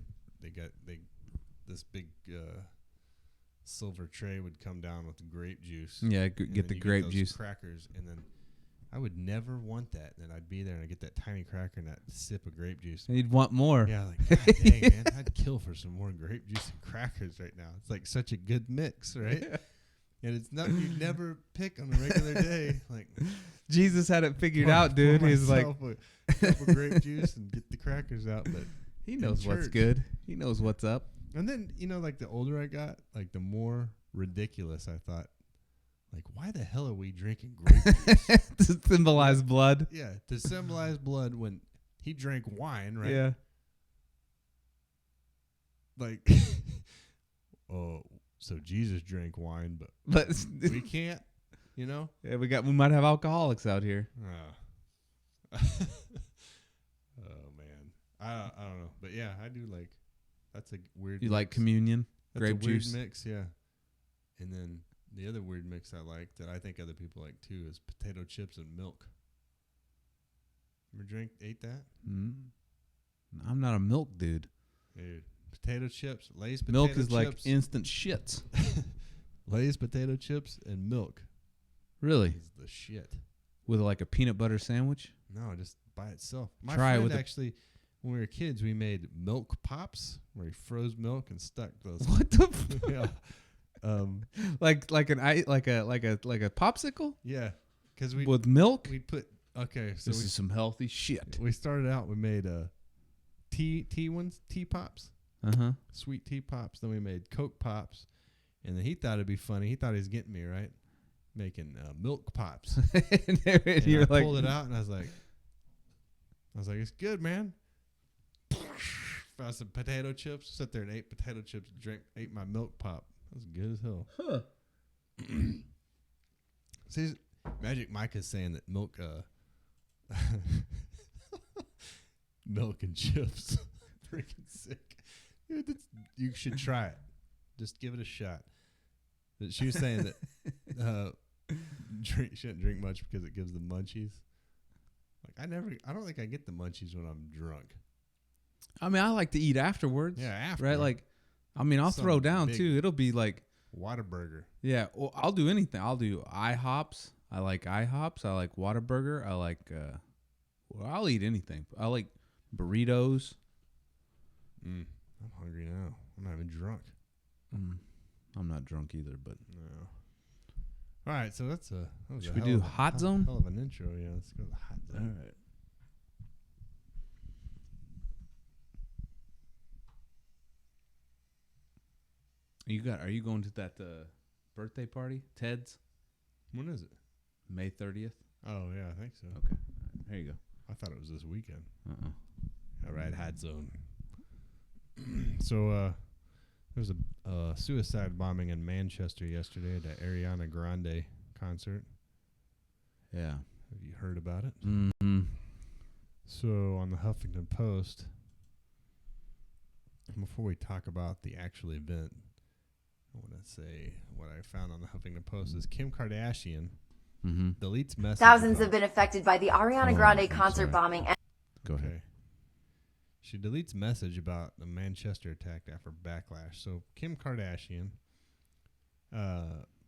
this big silver tray would come down with the grape juice. Yeah, get the grape juice, crackers, and then I would never want that. And then I'd be there and I'd get that tiny cracker and that sip of grape juice. and you'd want more. Yeah, like God dang, man, I'd kill for some more grape juice and crackers right now. It's like such a good mix, right? And it's not you'd never pick on a regular day. Like Jesus had it figured out, dude. He's like a cup of grape juice and get the crackers out, but he knows what's good. He knows what's up. And then like the older I got, like the more ridiculous I thought. Like, why the hell are we drinking grape juice? To symbolize blood. Yeah, to symbolize blood when he drank wine, right? Yeah. Like, oh. So Jesus drank wine, but we can't, Yeah, we might have alcoholics out here. Oh man, I don't know, but yeah, I do like. That's a weird. You mix. like communion, that's grape a weird juice mix, yeah. And then the other weird mix I like that I think other people like too is potato chips and milk. Ever ate that? I'm not a milk dude. Dude. Potato chips, Lay's potato milk chips. is like instant shits. Lay's potato chips and milk. Really? Is the shit. With like a peanut butter sandwich? No, just by itself. My Try friend with actually, when we were kids, we made milk pops where he froze milk and stuck those. What the? Yeah. Like a popsicle? Yeah. Because we with milk. We put So this is some healthy shit. We started out. We made tea pops. Sweet tea pops. Then we made Coke pops, and then he thought it'd be funny. He thought he was getting me right, making milk pops. and I pulled it out, and I was like, it's good, man. Found some potato chips. Sat there and ate potato chips. Ate my milk pop. That was good as hell. Huh. See, Magic Mike is saying that milk and chips. Freaking sick. Dude, you should try it. Just give it a shot. But she was saying that shouldn't drink much because it gives the munchies. Like I don't think I get the munchies when I'm drunk. I mean, I like to eat afterwards. Yeah, after. Right? Like, I mean, I'll throw down too. It'll be like Whataburger. Yeah, well, I'll do anything. I'll do IHOPs. I like IHOPs. I like Whataburger. I like. I'll eat anything. I like burritos. I'm hungry now. I'm not even drunk. I'm not drunk either, but no. All right, so that was should we do hot zone? Hell of an intro, yeah. Let's go to the hot zone. All right. Are you going to that birthday party, Ted's? When is it? May 30th. Oh yeah, I think so. Okay, there you go. I thought it was this weekend. Uh-uh. All right, hot zone. So there was a suicide bombing in Manchester yesterday at the Ariana Grande concert. Yeah. Have you heard about it? Mm-hmm. So on the Huffington Post, before we talk about the actual event, I want to say what I found on the Huffington Post is Kim Kardashian deletes message. Thousands have been affected by the Ariana Grande concert bombing. Go ahead. She deletes message about the Manchester attack after backlash. So Kim Kardashian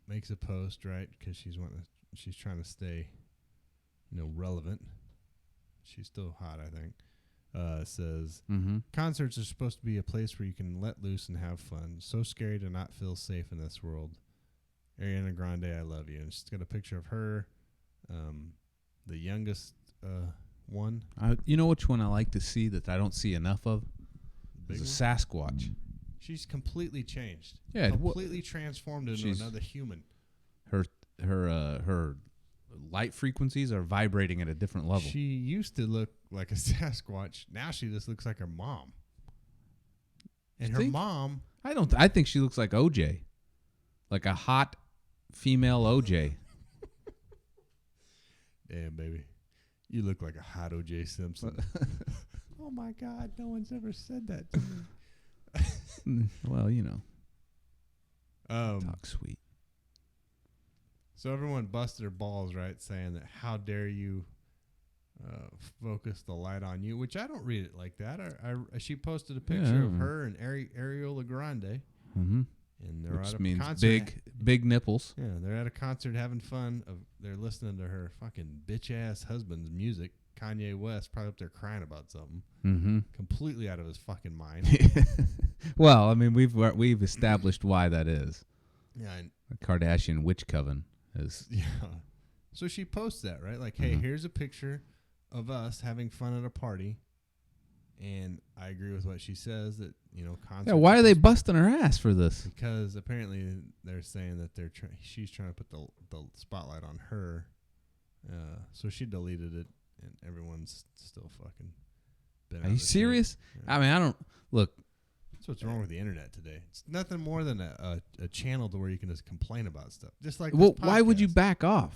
makes a post, right? Because she's trying to stay, relevant. She's still hot, I think. Says concerts are supposed to be a place where you can let loose and have fun. So scary to not feel safe in this world. Ariana Grande, I love you. And she's got a picture of her, the youngest one. You know which one I like to see that I don't see enough of? Is a Sasquatch. She's completely changed. Yeah, completely transformed into another human. Her light frequencies are vibrating at a different level. She used to look like a Sasquatch. Now she just looks like her mom. And her mom, I think she looks like OJ. Like a hot female OJ. Damn, baby. You look like a hot O.J. Simpson. Oh, my God. No one's ever said that to me. Well, Talk sweet. So everyone busted their balls, right, saying that how dare you focus the light on you, which I don't read it like that. She posted a picture of her and Ariola Grande. Mm-hmm. And they're Which at a means concert. big nipples. Yeah, they're at a concert having fun. They're listening to her fucking bitch-ass husband's music. Kanye West probably up there crying about something. Mm-hmm. Completely out of his fucking mind. Well, I mean, we've established why that is. Yeah, and The Kardashian witch coven is. yeah. So she posts that, right? Like, hey, here's a picture of us having fun at a party. And I agree with what she says that, concerts. Yeah, why are they busting her ass for this? Because apparently they're saying that she's trying to put the spotlight on her. So she deleted it, and everyone's still fucking. Are you serious? Yeah. I mean, I don't look. That's what's wrong with the internet today. It's nothing more than a channel to where you can just complain about stuff. Just like Well, why would you back off?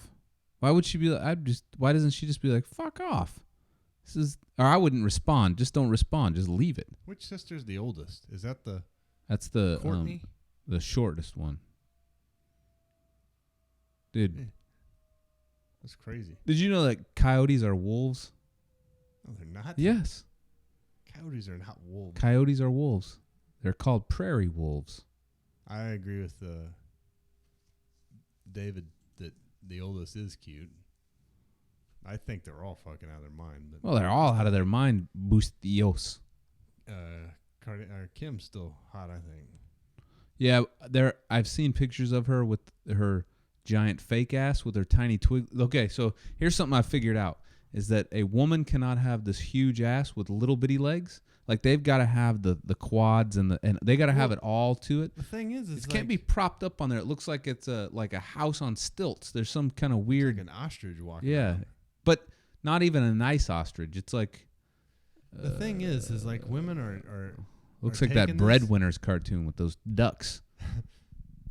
Why would she be like? Why doesn't she just be like, fuck off? This is, or I wouldn't respond. Just don't respond. Just leave it. Which sister's the oldest? Is that the? That's the Courtney? The shortest one. Dude, Yeah. That's crazy. did you know that coyotes are wolves? No, they're not. Yes, Coyotes are not wolves. coyotes are wolves. They're called prairie wolves. I agree with David that the oldest is cute. I think they're all fucking out of their mind. But Well, they're all out of their mind, bustios. Kim's still hot, I think. Yeah, I've seen pictures of her with her giant fake ass with her tiny twig. Okay, so here's something I figured out is that a woman cannot have this huge ass with little bitty legs. Like they've got to have the quads and they got to have it all to it. The thing is, It can't be propped up on there. It looks like it's like a house on stilts. There's some kind of weird, like an ostrich walking. yeah, around. but not even a nice ostrich. It's like The thing is like women are looks are like that taking this- Breadwinners cartoon with those ducks.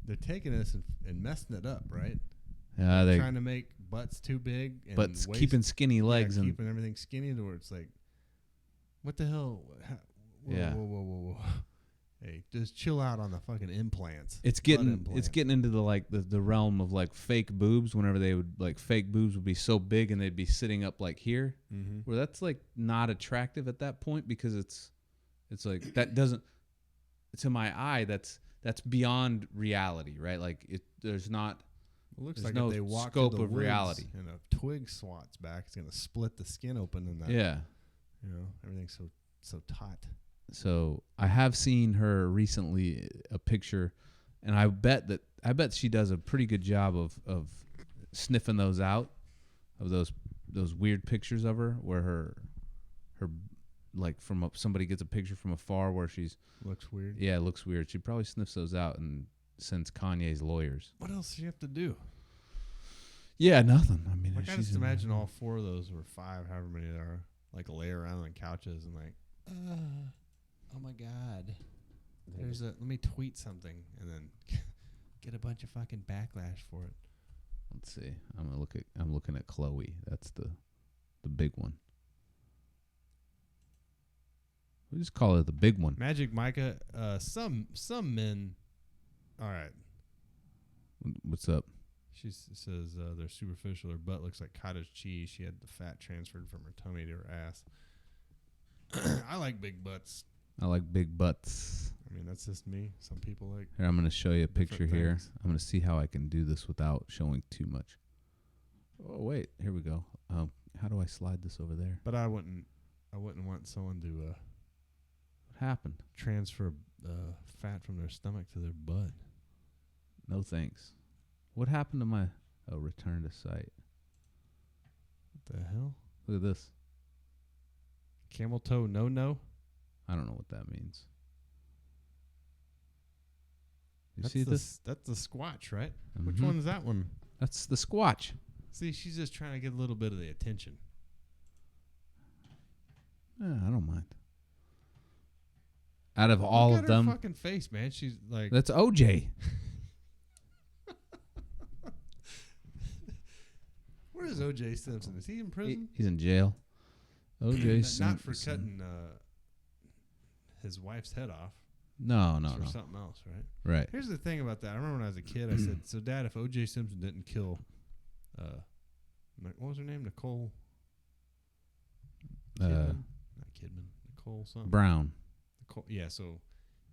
They're taking this and messing it up, right? They Trying to make butts too big, and but waist, keeping skinny legs and keeping everything skinny to where it's like, what the hell? Whoa, Yeah. Whoa. Hey, just chill out on the fucking implants. it's Butt getting implants. into the realm of like fake boobs. Whenever they would like fake boobs would be so big and they'd be sitting up like here, where that's like not attractive at that point because it's like that doesn't to my eye that's beyond reality, right? Like there's not. It looks There's like no if they walk scope to the of woods reality. and a twig swats back, it's gonna split the skin open and that. Yeah. Everything's so taut. So I have seen her recently a picture, and I bet she does a pretty good job of sniffing those out, of those weird pictures of her where her like somebody gets a picture from afar where she's Looks weird. yeah, it looks weird. She probably sniffs those out and sends Kanye's lawyers. What else does she have to do? Yeah, nothing. I mean, Like I she's just imagine all four of those or five, however many there are, like lay around on couches and like, oh my god, let me tweet something and then get a bunch of fucking backlash for it. Let's see. I'm looking at Chloe. That's the big one. We just call it the big one. Magic Micah. Some men. All right. What's up? She says they're superficial. Her butt looks like cottage cheese. She had the fat transferred from her tummy to her ass. I like big butts. I like big butts. I mean, that's just me. Some people like. Here, I'm going to show you a picture different here. things. I'm going to see how I can do this without showing too much. Oh, wait. Here we go. How do I slide this over there? But I wouldn't want someone to What happened? transfer fat from their stomach to their butt. No thanks. What happened to my... Oh, return to site. What the hell? Look at this. Camel toe no. I don't know what that means. You That's see this? That's the squatch, right? Which Mhm. one's that one? That's the squatch. See, she's just trying to get a little bit of the attention. Yeah, I don't mind. Out of all Look of at her them, fucking face, man. She's like, that's OJ. where is O.J. Simpson? Is he in prison? He's in jail. OJ Not for Simpson. cutting his wife's head off. No. for something else, right? Right. Here's the thing about that. I remember when I was a kid, I said, "So, Dad, if O.J. Simpson didn't kill, what was her name? Nicole Kidman? Not Kidman. Nicole something. Brown. Nicole, yeah. So,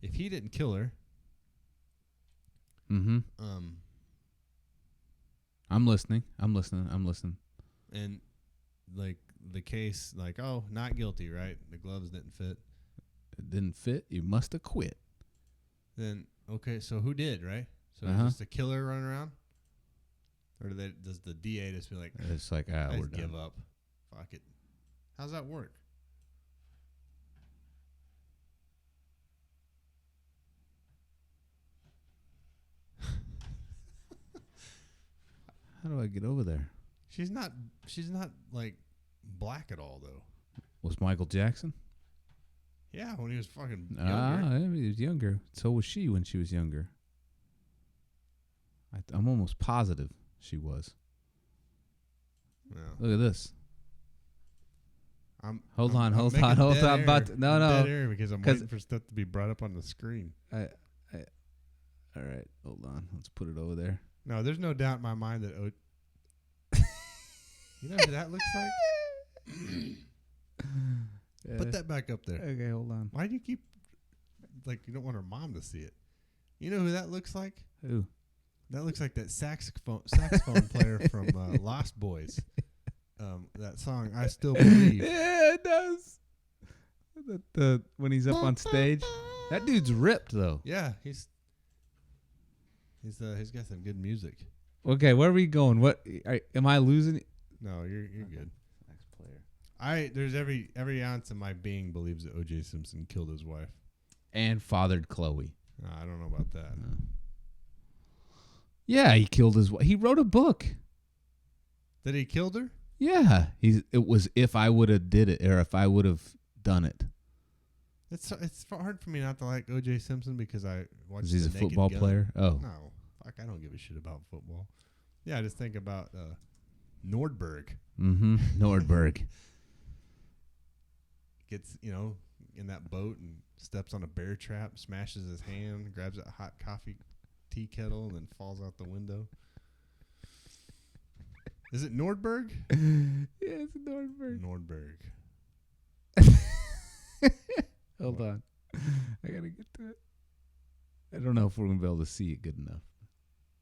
if he didn't kill her, I'm listening. And like the case, like, oh, not guilty, right? The gloves didn't fit. It didn't fit. You must have quit. Then okay, so who did, right? So just the killer running around, or does the DA just be like, it's like we're done. give up, fuck it? How's that work? How do I get over there? She's not like black at all though. Was Michael Jackson? Yeah, when he was fucking younger. He was younger. So was she when she was younger. I'm almost positive she was. Yeah. Look at this. Hold on. No. Dead air because I'm waiting for stuff to be brought up on the screen. All right, hold on. Let's put it over there. No, there's no doubt in my mind that you know who that looks like? Put that back up there. Okay, hold on. Why do you keep like you don't want her mom to see it? You know who that looks like? Who? That looks like that saxophone player from Lost Boys. That song, I Still Believe. Yeah, it does. When he's up on stage, that dude's ripped though. Yeah, he's got some good music. Okay, where are we going? Am I losing? No, you're good. Next player. There's every ounce of my being believes that O.J. Simpson killed his wife and fathered Chloe. I don't know about that. No. Yeah, he killed his wife. He wrote a book. That he killed her? Yeah, it was if I would have did it or if I would have done it. It's hard for me not to like O.J. Simpson because I watch. He's a football player. Oh no, fuck! I don't give a shit about football. Yeah, I just think about Nordberg. Mm-hmm. Nordberg gets in that boat and steps on a bear trap, smashes his hand, grabs a hot coffee tea kettle, and then falls out the window. Is it Nordberg? Yeah, it's Nordberg. Nordberg. Hold on. I got to get to it. I don't know if we're going to be able to see it good enough.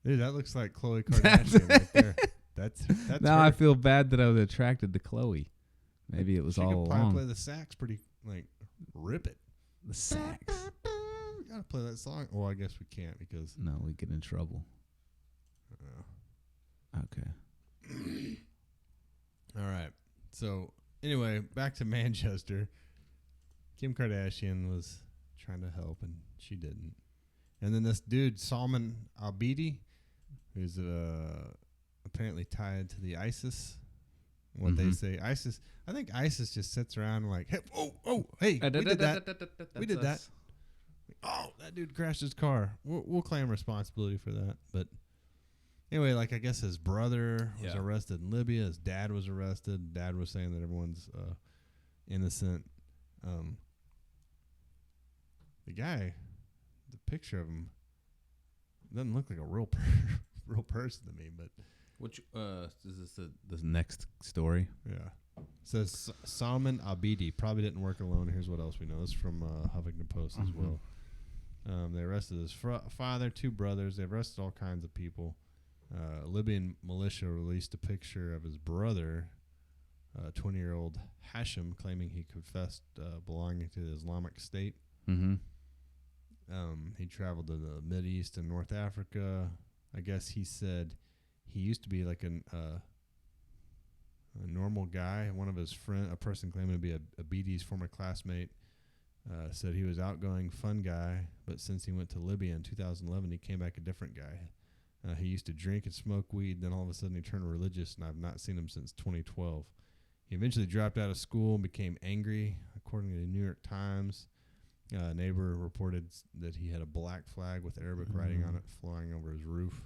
Dude, that looks like Khloe Kardashian right there. That's now her. I feel bad that I was attracted to Chloe. Maybe it was she all could probably along. play the sax pretty, rip it. The sax. You got to play that song. Well, I guess we can't because... No, we get in trouble. Okay. All right. So, anyway, back to Manchester. Kim Kardashian was trying to help, and she didn't. And then this dude, Salman Abedi, who's apparently tied to the ISIS. What they say, ISIS. I think ISIS just sits around and like, hey, hey, we did that. We did that. Oh, that dude crashed his car. We'll claim responsibility for that. But anyway, I guess his brother was arrested in Libya. His dad was arrested. Dad was saying that everyone's innocent. The guy, the picture of him doesn't look like a real person to me. But which is this the next story? Yeah. It says Salman Abedi probably didn't work alone. Here's what else we know. This is from Huffington Post as well. They arrested his father, 2 brothers. They arrested all kinds of people. Libyan militia released a picture of his brother, 20-year-old Hashim, claiming he confessed belonging to the Islamic State. Mm-hmm. He traveled to the Mideast and North Africa. I guess he said he used to be like a normal guy. One of his a person claiming to be a BD's former classmate, said he was outgoing, fun guy, but since he went to Libya in 2011, he came back a different guy. He used to drink and smoke weed, then all of a sudden he turned religious, and I've not seen him since 2012. He eventually dropped out of school and became angry, according to the New York Times. A neighbor reported that he had a black flag with Arabic writing on it flying over his roof.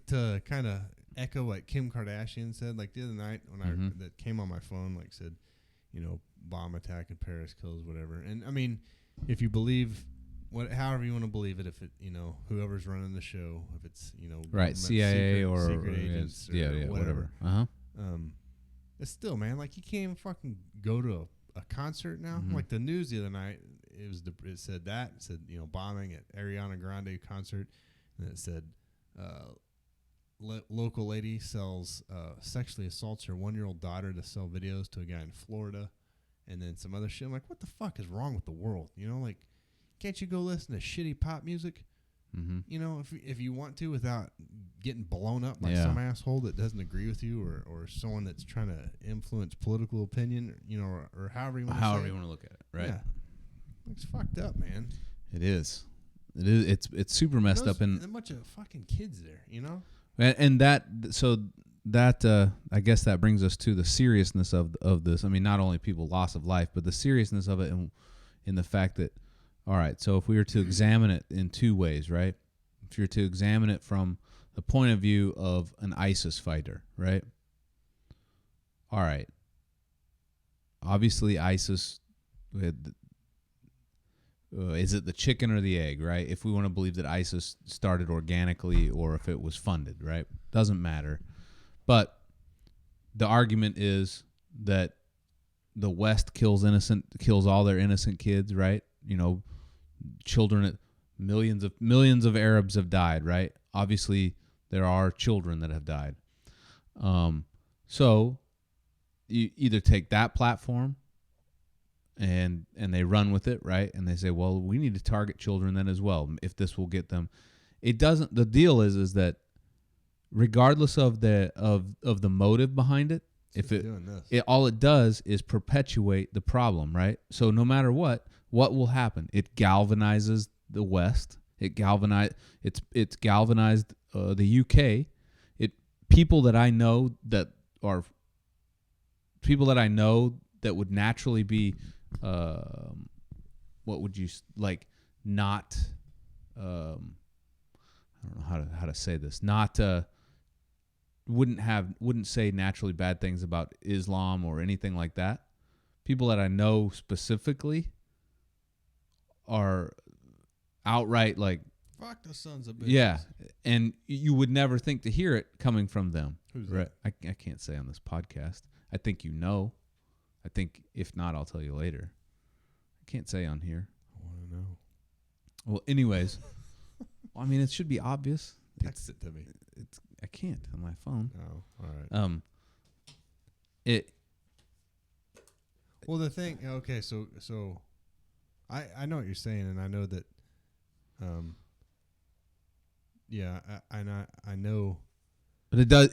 To kind of echo what Kim Kardashian said, the other night when that came on my phone, said, bomb attack in Paris kills whatever. And I mean, if you believe however you want to believe it, if it whoever's running the show, if it's right, CIA or secret agents, or whatever. It's still, man, like you can't even fucking go to a concert now. Like the news the other night, it said bombing at Ariana Grande concert, and it said local lady sexually assaults her 1-year-old daughter to sell videos to a guy in Florida, and then some other shit. I'm like, what the fuck is wrong with the world? Like, can't you go listen to shitty pop music? If you want to, without getting blown up by some asshole that doesn't agree with you, or someone that's trying to influence political opinion, or however you want to look at it, right? Yeah. It's fucked up, man. It is. It's super messed up, and a bunch of fucking kids there, And that I guess that brings us to the seriousness of this. I mean, not only people loss of life, but the seriousness of it, in the fact that, all right, so if we were to examine it in two ways, right? If you're to examine it from the point of view of an ISIS fighter, right? All right. Obviously, ISIS, is it the chicken or the egg, right? If we want to believe that ISIS started organically or if it was funded, right? Doesn't matter. But the argument is that the West kills all their innocent kids, right? Children, millions of Arabs have died, right? Obviously, there are children that have died. So you either take that platform and they run with it, right? And they say, well, we need to target children then as well, if this will get them. It doesn't. The deal is that regardless of the motive behind it, all it does is perpetuate the problem, right? So no matter what will happen? It galvanizes the West. It's galvanized the UK. People that I know that would naturally be what would you like? Not I don't know how to say this. Not wouldn't say naturally bad things about Islam or anything like that. People that I know specifically are outright like, fuck the sons of bitches. Yeah, and you would never think to hear it coming from them. Who's right? I can't say on this podcast. I think I think if not, I'll tell you later. I can't say on here. I want to know. Well, anyways, I mean, it should be obvious. Text it to me. I can't on my phone. Oh, all right. Well, the thing. Okay, so I know what you're saying, and I know that. Yeah, I know. But it does.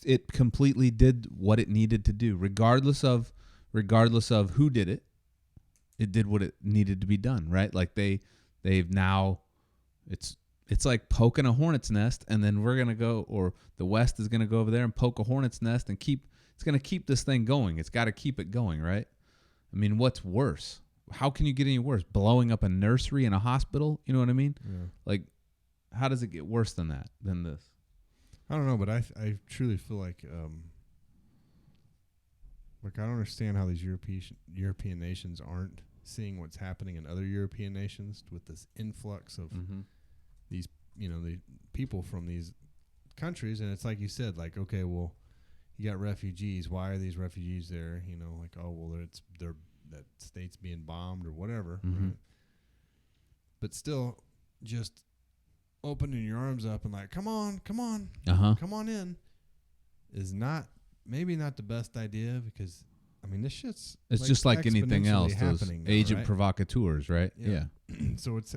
It completely did what it needed to do, regardless of who did it. It did what it needed to be done, right? Like they've now, it's like poking a hornet's nest, and then we're gonna go, or the West is gonna go over there and poke a hornet's nest and it's gonna keep this thing going. It's got to keep it going, right? I mean, what's worse? How can you get any worse? Blowing up a nursery and a hospital? You know what I mean? Yeah. Like, how does it get worse than this? I don't know, but I truly feel like I don't understand how these European nations aren't seeing what's happening in other European nations with this influx of these, the people from these countries. And it's like you said, like, okay, well, you got refugees. Why are these refugees there? Like, oh, well, that state's being bombed or whatever. Right? But still, just opening your arms up and like, come on, come on in, is maybe not the best idea, because I mean, this shit's just like anything else. Those agent right? provocateurs, right? Yeah. So it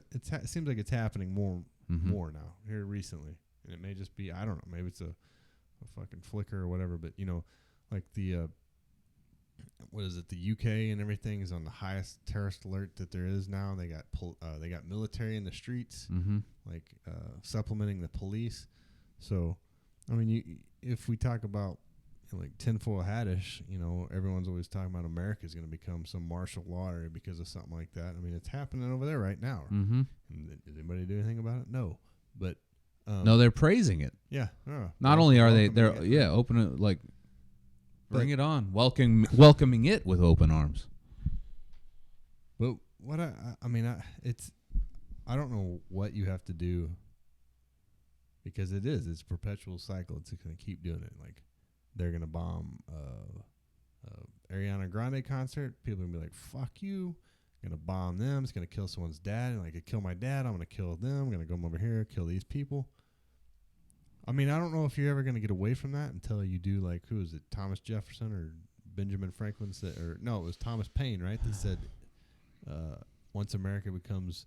seems like it's happening more now here recently, and it may just be, I don't know, maybe it's a fucking flicker or whatever. But like the what is it? The UK and everything is on the highest terrorist alert that there is now. They got military in the streets, like supplementing the police. So, I mean, if we talk about like tinfoil hatish, everyone's always talking about America is going to become some martial law area because of something like that. I mean, it's happening over there right now. And did anybody do anything about it? No, but no, they're praising it. Yeah. Not only are they're open, like, Bring it on. Welcoming it with open arms. But what I mean, I don't know what you have to do, because it's a perpetual cycle. It's going to keep doing it. Like, they're going to bomb Ariana Grande concert. People are going to be like, fuck you. Going to bomb them. It's going to kill someone's dad. And like, it kill my dad. I'm going to kill them. I'm going to go over here, kill these people. I mean, I don't know if you're ever going to get away from that until you do, like, who is it? Thomas Jefferson or Benjamin Franklin said, or no, it was Thomas Paine, right? That said, once America becomes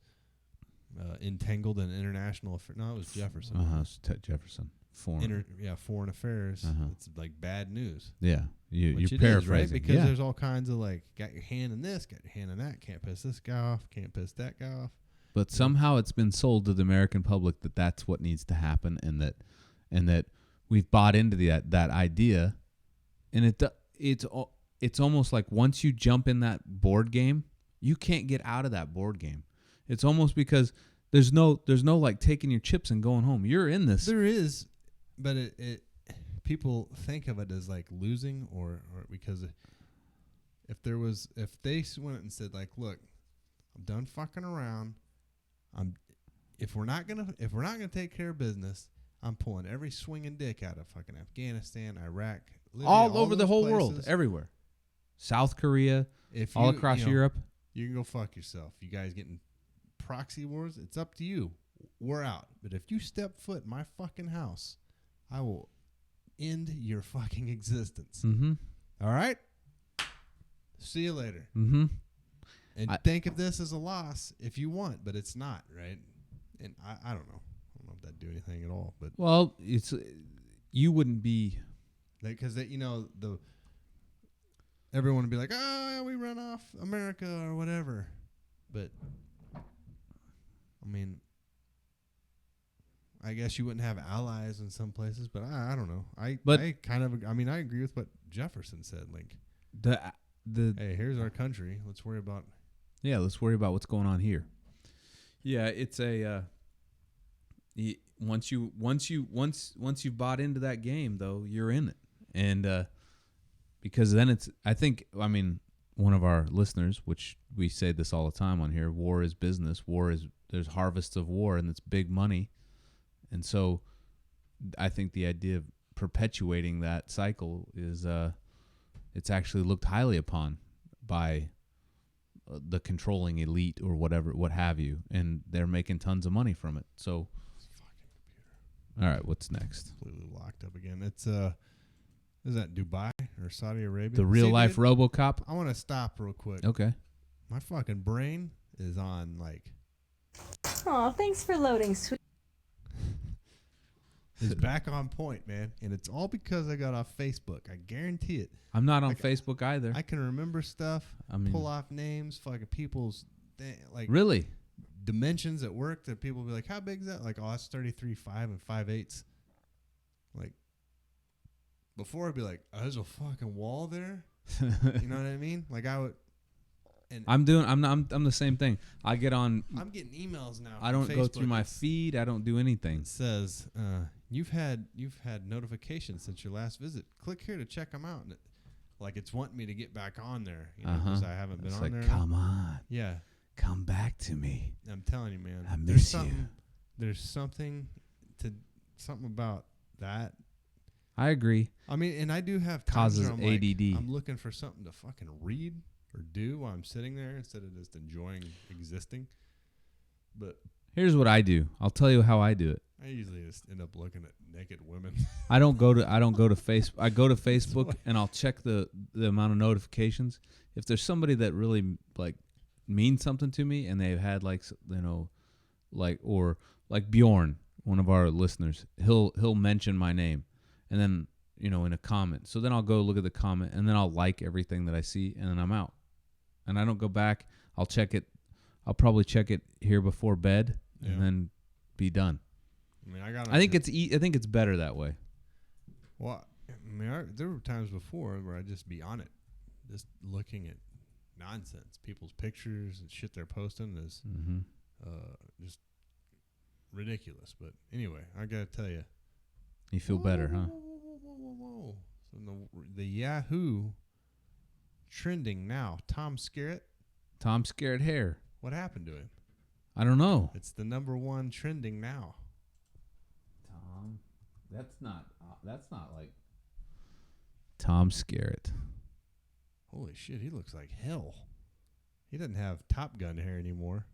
entangled in international affairs. No, it was Jefferson. It's Jefferson. Foreign affairs. It's like bad news. Yeah, you're paraphrasing, right? Because there's all kinds of, like, got your hand in this, got your hand in that. Can't piss this guy off. Can't piss that guy off. But somehow it's been sold to the American public that that's what needs to happen, and that we've bought into that idea, and it's almost like once you jump in that board game, you can't get out of that board game. It's almost because there's no like taking your chips and going home. You're in this. There is, but it people think of it as like losing, or because if they went and said, like, look, I'm done fucking around. If we're not gonna take care of business, I'm pulling every swinging dick out of fucking Afghanistan, Iraq, Libya, all over the whole places. world, everywhere, South Korea, all across Europe. You can go fuck yourself. You guys getting proxy wars? It's up to you. We're out. But if you step foot in my fucking house, I will end your fucking existence. Mm-hmm. All right? See you later. Mm-hmm. And think of this as a loss if you want, but it's not, right? And I don't know. I don't know if that'd do anything at all. But well, you wouldn't be, because everyone would be like, oh, we run off America or whatever. But I mean, I guess you wouldn't have allies in some places, but I don't know. I agree with what Jefferson said. Like, hey, here's our country. Let's worry about what's going on here. Yeah, it's a once you've bought into that game, though, you're in it, and because then one of our listeners, which we say this all the time on here, war is business. There's harvests of war, and it's big money, and so I think the idea of perpetuating that cycle is it's actually looked highly upon by the controlling elite or what have you, and they're making tons of money from it. So, all right, what's next? Completely locked up again. It's is that Dubai or Saudi Arabia? The real life RoboCop. I want to stop real quick. Okay. My fucking brain is on like. Aw, thanks for loading, sweet. It's back on point, man, and it's all because I got off Facebook. I guarantee it. I'm not on Facebook either. I can remember stuff. Pull off names, fucking people's like really dimensions at work that people be like, "How big is that?" Like, "Oh, that's 33, 5 and 5/8." Like, before I'd be like, "Oh, there's a fucking wall there." You know what I mean? Like, I would. And I'm the same thing. I get on. I'm getting emails now. I don't Facebook. go through my feed. I don't do anything. It says you've had notifications since your last visit. Click here to check them out. And it's wanting me to get back on there, because I haven't been on there. Come on. Yeah. Come back to me. I'm telling you, man. I miss you. There's something about that. I agree. I mean, and I do have causes times where ADD. I'm looking for something to fucking read or do while I'm sitting there instead of just enjoying existing. But here's what I do. I'll tell you how I do it. I usually just end up looking at naked women. I don't go to Facebook. I go to Facebook and I'll check the amount of notifications. If there's somebody that really like means something to me and they've had or Bjorn, one of our listeners, he'll mention my name and then in a comment. So then I'll go look at the comment and then I'll like everything that I see and then I'm out. And I don't go back. I'll check it. I'll probably check it here before bed and then be done. I mean, I think it's better that way. Well, I mean, there were times before where I'd just be on it, just looking at nonsense, people's pictures and shit they're posting is just ridiculous. But anyway, I gotta tell you, you feel better, huh? Whoa. So the Yahoo trending now. Tom Skerritt. Tom Skerritt hair. What happened to him? I don't know. It's the #1 trending now. Tom. That's not like Tom Skerritt. Holy shit, he looks like hell. He doesn't have Top Gun hair anymore.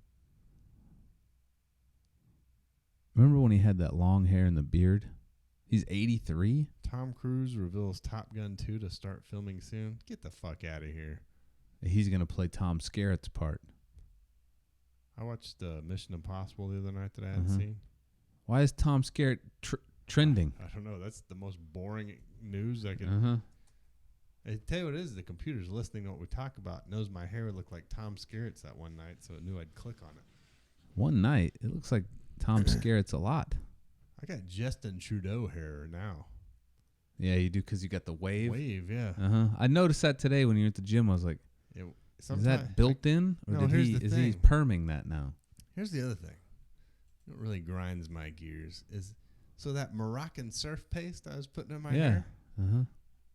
Remember when he had that long hair and the beard? He's 83? Tom Cruise reveals Top Gun 2 to start filming soon. Get the fuck out of here. He's going to play Tom Skerritt's part. I watched Mission Impossible the other night that I hadn't seen. Why is Tom Skerritt trending? I don't know. That's the most boring news I could... I tell you what it is. The computer's listening to what we talk about. Knows my hair looked like Tom Skerritt's that one night, so it knew I'd click on it. One night? It looks like Tom Skerritt's a lot. I got Justin Trudeau hair now. Yeah, you do because you got the wave. Wave, yeah. I noticed that today when you were at the gym. I was like, is that built in? Or no, is he perming that now? Here's the other thing. What really grinds my gears is, so that Moroccan surf paste I was putting in my hair,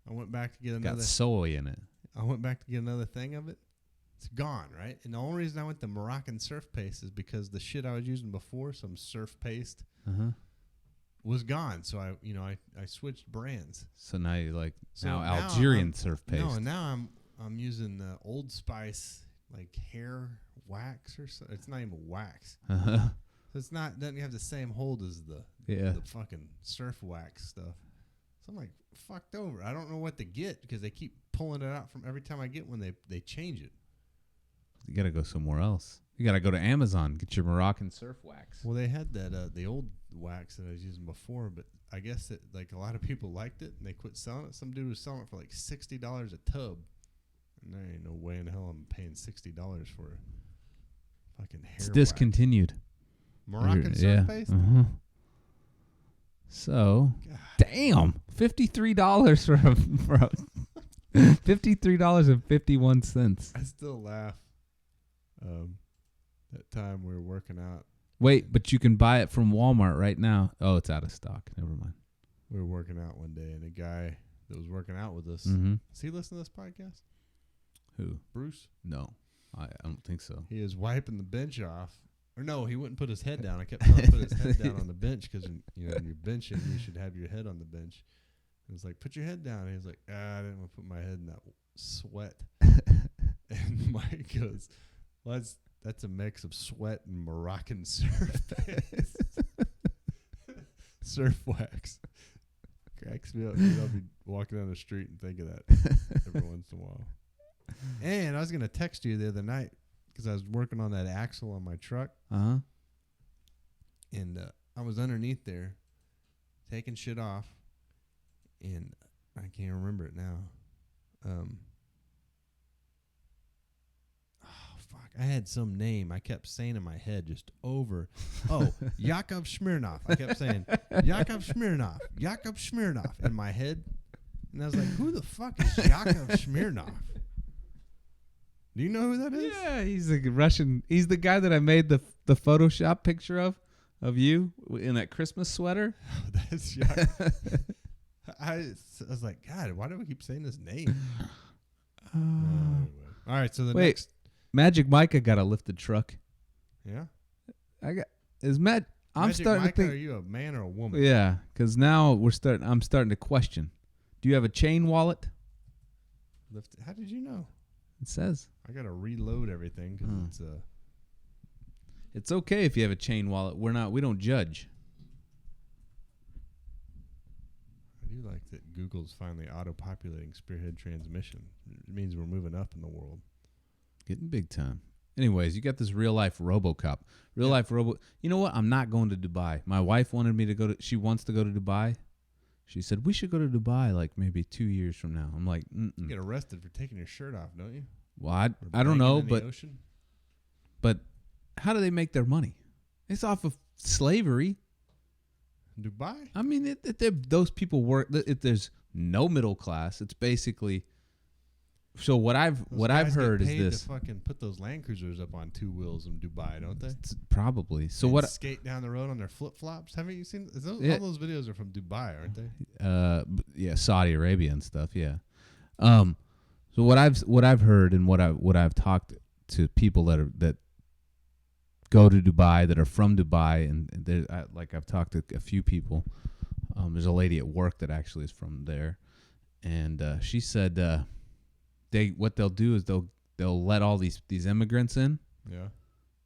I went back to get another. Got soy in it. I went back to get another thing of it. It's gone, right? And the only reason I went to Moroccan surf paste is because the shit I was using before, some surf paste, was gone. So I switched brands. So now you like Algerian surf paste. No, and now I'm using the Old Spice like hair wax or so. It's not even wax. So it's not, doesn't have the same hold as the fucking surf wax stuff. So I'm like fucked over. I don't know what to get because they keep pulling it out from every time I get one. They change it. You got to go somewhere else. You got to go to Amazon, get your Moroccan surf wax. Well, they had that the old wax that I was using before, but I guess that like a lot of people liked it and they quit selling it. Some dude was selling it for like $60 a tub. And there ain't no way in hell I'm paying $60 for a fucking hair It's discontinued. Wax. Moroccan surf paste? So, God. Damn, $53 for $53.51. I still laugh. That time we were working out. Wait, but you can buy it from Walmart right now. Oh, it's out of stock. Never mind. We were working out one day, and a guy that was working out with us. Does he listen to this podcast? Who? Bruce? No, I don't think so. He is wiping the bench off. Or no, he wouldn't put his head down. I kept telling him to put his head down on the bench because when you're benching, you should have your head on the bench. It was like, put your head down. And he was like, I didn't want to put my head in that sweat. And Mike goes, well, that's a mix of sweat and Moroccan surf paste. Surf wax. Cracks me up. Dude. I'll be walking down the street and think of that every once in a while. And I was going to text you the other night because I was working on that axle on my truck. And I was underneath there taking shit off. And I can't remember it now. I had some name I kept saying in my head just over. Oh, Yakov Smirnoff. I kept saying, Yakov Smirnoff, Yakov Smirnoff in my head. And I was like, who the fuck is Yakov Smirnoff? Do you know who that is? Yeah, he's a Russian. He's the guy that I made the Photoshop picture of you in that Christmas sweater. Oh, that's Yakov. I was like, God, why do I keep saying his name? Anyway. All right, so next. Magic Micah got a lifted truck. Yeah? I'm Magic starting Micah, to think. are you a man or a woman? Yeah, because now I'm starting to question. Do you have a chain wallet? How did you know? It says. I got to reload everything because It's okay if you have a chain wallet. We don't judge. I do like that Google's finally auto-populating Spearhead transmission. It means we're moving up in the world. Getting big time. Anyways, you got this real-life RoboCop. You know what? I'm not going to Dubai. My wife wanted me to go she wants to go to Dubai. She said, we should go to Dubai like maybe 2 years from now. I'm like, You get arrested for taking your shirt off, don't you? Well, I don't know, but how do they make their money? It's off of slavery. Dubai? I mean, those people work. There's no middle class. It's basically So what I've heard is this. To fucking put those Land Cruisers up on 2 wheels in Dubai, don't they? Probably. So and what? Skate down the road on their flip flops. Haven't you seen? Yeah. All those videos are from Dubai, aren't they? Yeah, Saudi Arabia and stuff. Yeah. So what I've heard and what I've talked to people that go to Dubai, that are from Dubai, and I've talked to a few people. There's a lady at work that actually is from there, and she said what they'll do is they'll let all these immigrants in, yeah,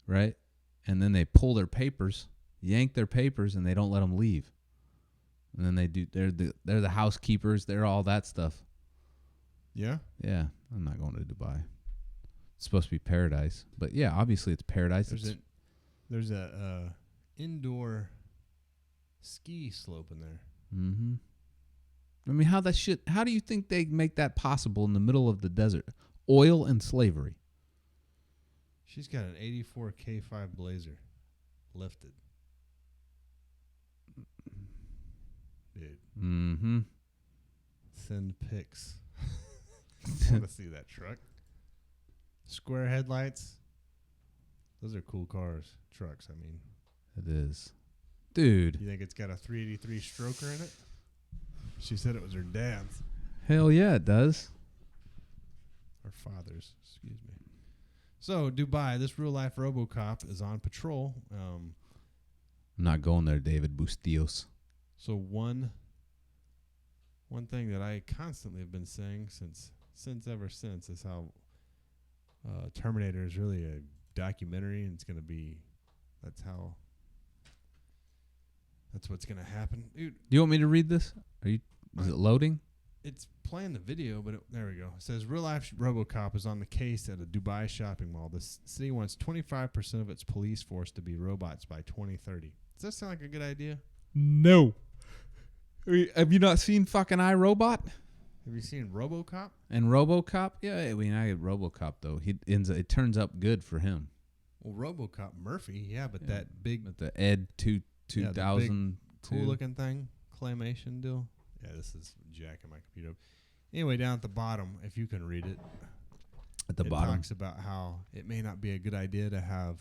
right, and then they pull their papers, yank their papers, and they don't let them leave, and then they're the housekeepers, they're all that stuff. Yeah, I'm not going to Dubai. It's supposed to be paradise, but yeah, obviously it's paradise. There's a indoor ski slope in there. Mm-hmm. I mean, how do you think they make that possible in the middle of the desert? Oil and slavery. She's got an 84 K5 Blazer lifted. Dude. Mm-hmm. Send pics. I want to see that truck. Square headlights. Those are cool cars. Trucks, I mean. It is. Dude. You think it's got a 383 stroker in it? She said it was her dad's. Hell yeah, it does. Her father's, excuse me. So, Dubai, this real-life RoboCop is on patrol. I'm not going there, David Bustillos. So, one thing that I constantly have been saying ever since is how Terminator is really a documentary, and it's going to be, that's what's going to happen. Dude, do you want me to read this? Is it loading? It's playing the video, but there we go. It says, real-life RoboCop is on the case at a Dubai shopping mall. The city wants 25% of its police force to be robots by 2030. Does that sound like a good idea? No. Have you not seen fucking iRobot? Have you seen RoboCop? And RoboCop? Yeah, I mean, I get RoboCop, though. It turns up good for him. Well, RoboCop Murphy, yeah, but that big... With the Ed 2000... cool-looking thing, claymation deal. Yeah, this is jacking my computer up. Anyway, down at the bottom, if you can read it. At the bottom. It talks about how it may not be a good idea to have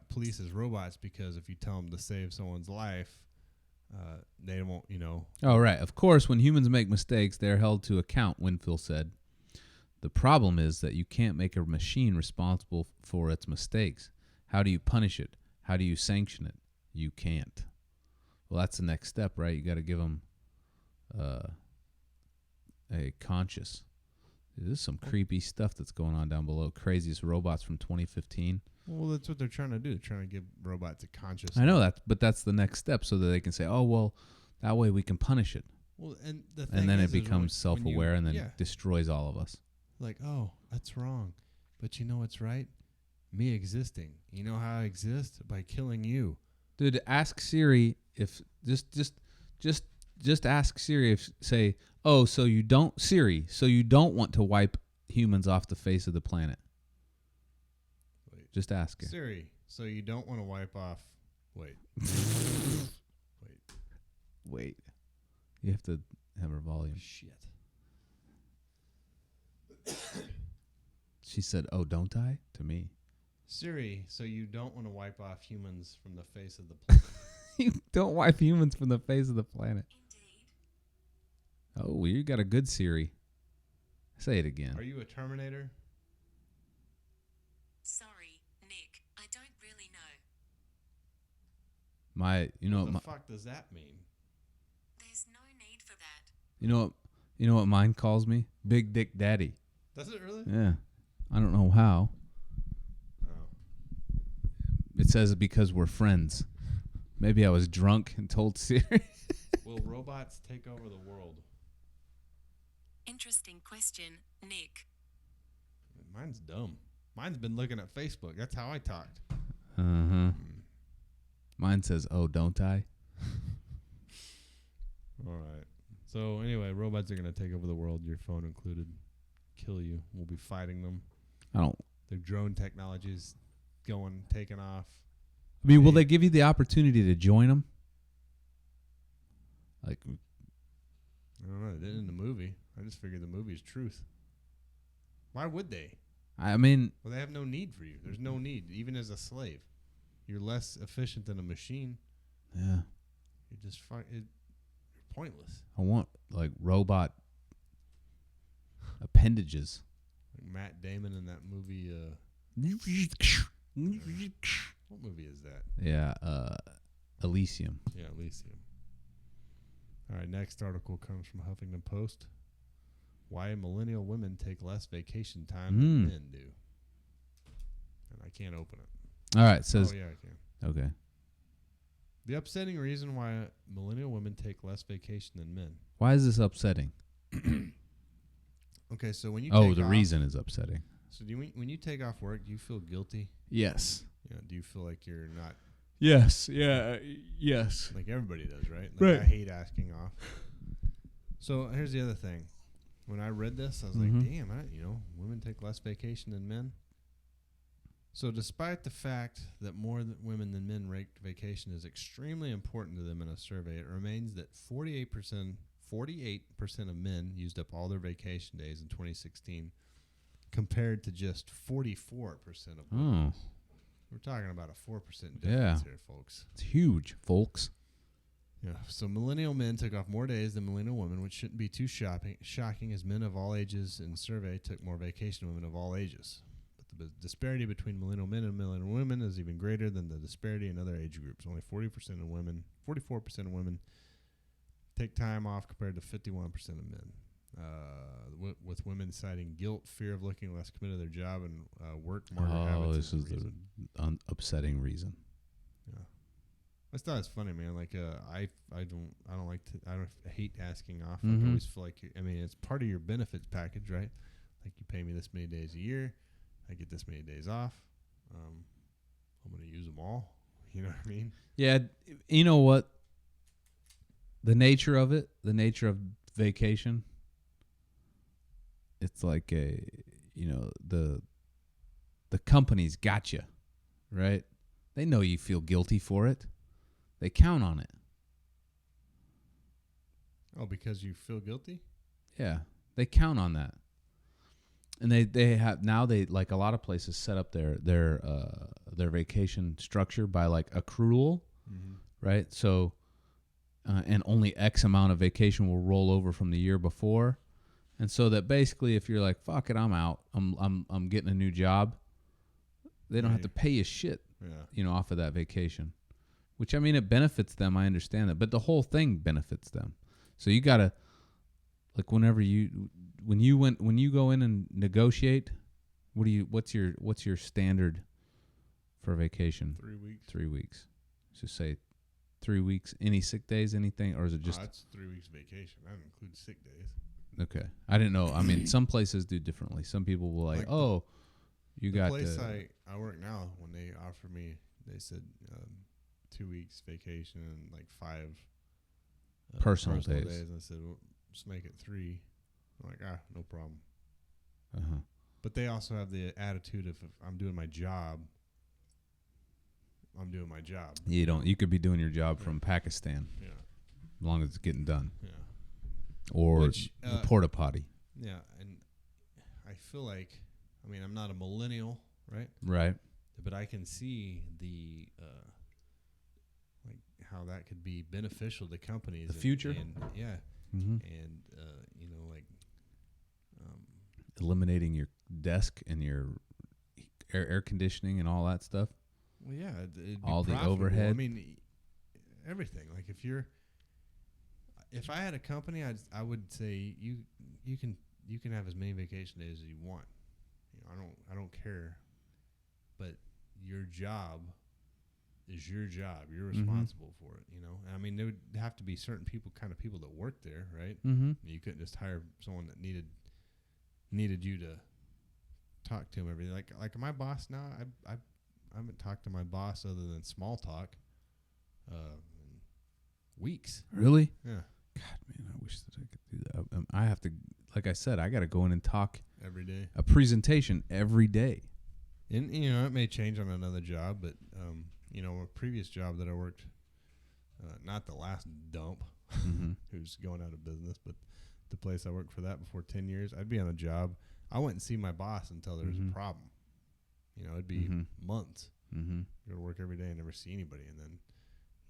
police as robots, because if you tell them to save someone's life, they won't, Oh, right. Of course, when humans make mistakes, they're held to account, Winfield said. The problem is that you can't make a machine responsible for its mistakes. How do you punish it? How do you sanction it? You can't. Well, that's the next step, right? You got to give them a conscious. There's some creepy stuff that's going on down below. Craziest robots from 2015. Well, that's what they're trying to do. They're trying to give robots a conscious. I know that, but that's the next step, so that they can say, "Oh, well, that way we can punish it." Well, and then it becomes self-aware and then destroys all of us. Like, oh, that's wrong, but you know what's right? Me existing. You know how I exist? By killing you. Dude, ask Siri if just ask Siri if say, "Oh, so you don't want to wipe humans off the face of the planet?" Wait. Just ask her. Siri, so you don't want to wipe off. Wait. Wait. You have to have her volume. Shit. She said, "Oh, don't I?" to me. Siri, so you don't want to wipe off humans from the face of the planet. You don't wipe humans from the face of the planet. Indeed. Oh, you got a good Siri. Say it again. Are you a Terminator? Sorry, Nick. I don't really know. What the fuck does that mean? There's no need for that. You know what mine calls me? Big Dick Daddy. Does it really? Yeah. I don't know how. Oh. It says because we're friends. Maybe I was drunk and told Siri. Will robots take over the world? Interesting question, Nick. Mine's dumb. Mine's been looking at Facebook. That's how I talked. Uh-huh. Mine says, "Oh, don't I?" All right. So anyway, robots are going to take over the world, your phone included. Kill you. We'll be fighting them. Their drone technology's taking off. I mean, will they give you the opportunity to join them? Like, I don't know. They didn't in the movie. I just figured the movie's truth. Why would they? I mean, Well, they have no need for you. There's no need, even as a slave. You're less efficient than a machine. yeah. You're just you're pointless. I want like robot appendages. Like Matt Damon in that movie. What movie is that? Yeah, Elysium. Yeah, Elysium. All right, next article comes from Huffington Post. Why millennial women take less vacation time than men do. And I can't open it. All right, says Oh, yeah, I can. okay. The upsetting reason why millennial women take less vacation than men. Why is this upsetting? Okay, so when you Oh, take the off, reason is upsetting. So when you take off work, do you feel guilty? Yes. Yeah. Do you feel like you're not Yes. Yeah. Yes. like everybody does, right? Like Right. I hate asking off. So here's the other thing. When I read this, I was like, damn, women take less vacation than men. So despite the fact that more women than men rate vacation is extremely important to them in a survey, it remains that 48% of men used up all their vacation days in 2016 compared to just 44% of women. Oh, We're talking about a 4% difference Yeah. here, folks. it's huge, folks. Yeah. So millennial men took off more days than millennial women, which shouldn't be too shocking as men of all ages in survey took more vacation than women of all ages. But the disparity between millennial men and millennial women is even greater than the disparity in other age groups. Only 44% of women take time off compared to 51% of men. With women citing guilt, fear of looking less committed to their job, and work martyr habits. Oh, as this is the the reason. upsetting reason. Yeah. I just thought it's funny, man. Like, I hate asking off. Like, I always feel like it's part of your benefits package, right? Like, you pay me this many days a year, I get this many days off. I'm gonna use them all. You know what I mean? Yeah, you know what? The nature of vacation. It's like the company's got you, right? They know you feel guilty for it. They count on it. Oh, because you feel guilty? Yeah, they count on that. And they have now, they like a lot of places set up their vacation structure by like accrual, right? So and only X amount of vacation will roll over from the year before. And so that basically if you're like, fuck it, I'm out. I'm getting a new job. They don't have to pay you shit, off of that vacation. Which, I mean, it benefits them. I understand that. But the whole thing benefits them. So you got to, like, when you go in and negotiate, what's your standard for vacation? 3 weeks. 3 weeks. Just say 3 weeks, any sick days, anything, or is it just? That's 3 weeks vacation. That includes sick days. Okay. I didn't know. I mean, some places do differently. Some people will like you got the place to. I work now, when they offered me, they said 2 weeks vacation and like 5 Personal days. And I said, well, just make it 3. I'm like, no problem. Uh-huh. But they also have the attitude of if I'm doing my job, I'm doing my job. You could be doing your job from Pakistan. Yeah. As long as it's getting done. Yeah. Or Which, the porta potty. Yeah, and I feel like, I'm not a millennial, right? Right. But I can see the like how that could be beneficial to companies. The future? and Mm-hmm. and Eliminating your desk and your air conditioning and all that stuff. well, yeah, it'd be All the profitable. overhead. Everything. Like if I had a company, I would say you can have as many vacation days as you want. I don't care, but your job is your job. You're responsible for it. And there would have to be certain kind of people that work there, right? Mm-hmm. You couldn't just hire someone that needed you to talk to him every day. Like my boss now, I haven't talked to my boss other than small talk in weeks. Really? Yeah. God, man, I wish that I could do that. I have to, like I said, I got to go in and talk Every day. a presentation every day. And it may change on another job, but a previous job that I worked, not the last dump, who's going out of business, but the place I worked for that before 10 years, I'd be on a job. I wouldn't see my boss until there was a problem. You know, it'd be months. Go to work every day and never see anybody. And then,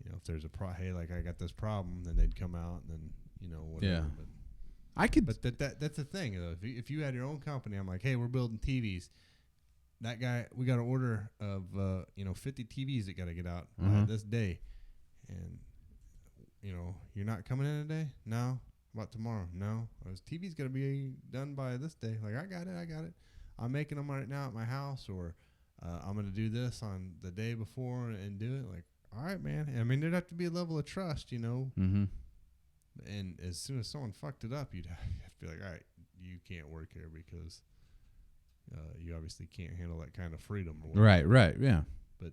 you know, if there's a hey, like I got this problem, then they'd come out and then, you know, whatever. Yeah. But I could. But that's the thing. Though. If you had your own company, I'm like, hey, we're building TVs. That guy, we got an order of 50 TVs that got to get out by this day, and you know, you're not coming in today. No, about tomorrow. No, this TV's got to be done by this day. Like I got it. I'm making them right now at my house, or I'm gonna do this on the day before and do it. Like, all right, man. I mean, there'd have to be a level of trust, you know. And as soon as someone fucked it up, you'd have to be like, all right, you can't work here because you obviously can't handle that kind of freedom. Or whatever. Right, yeah. But,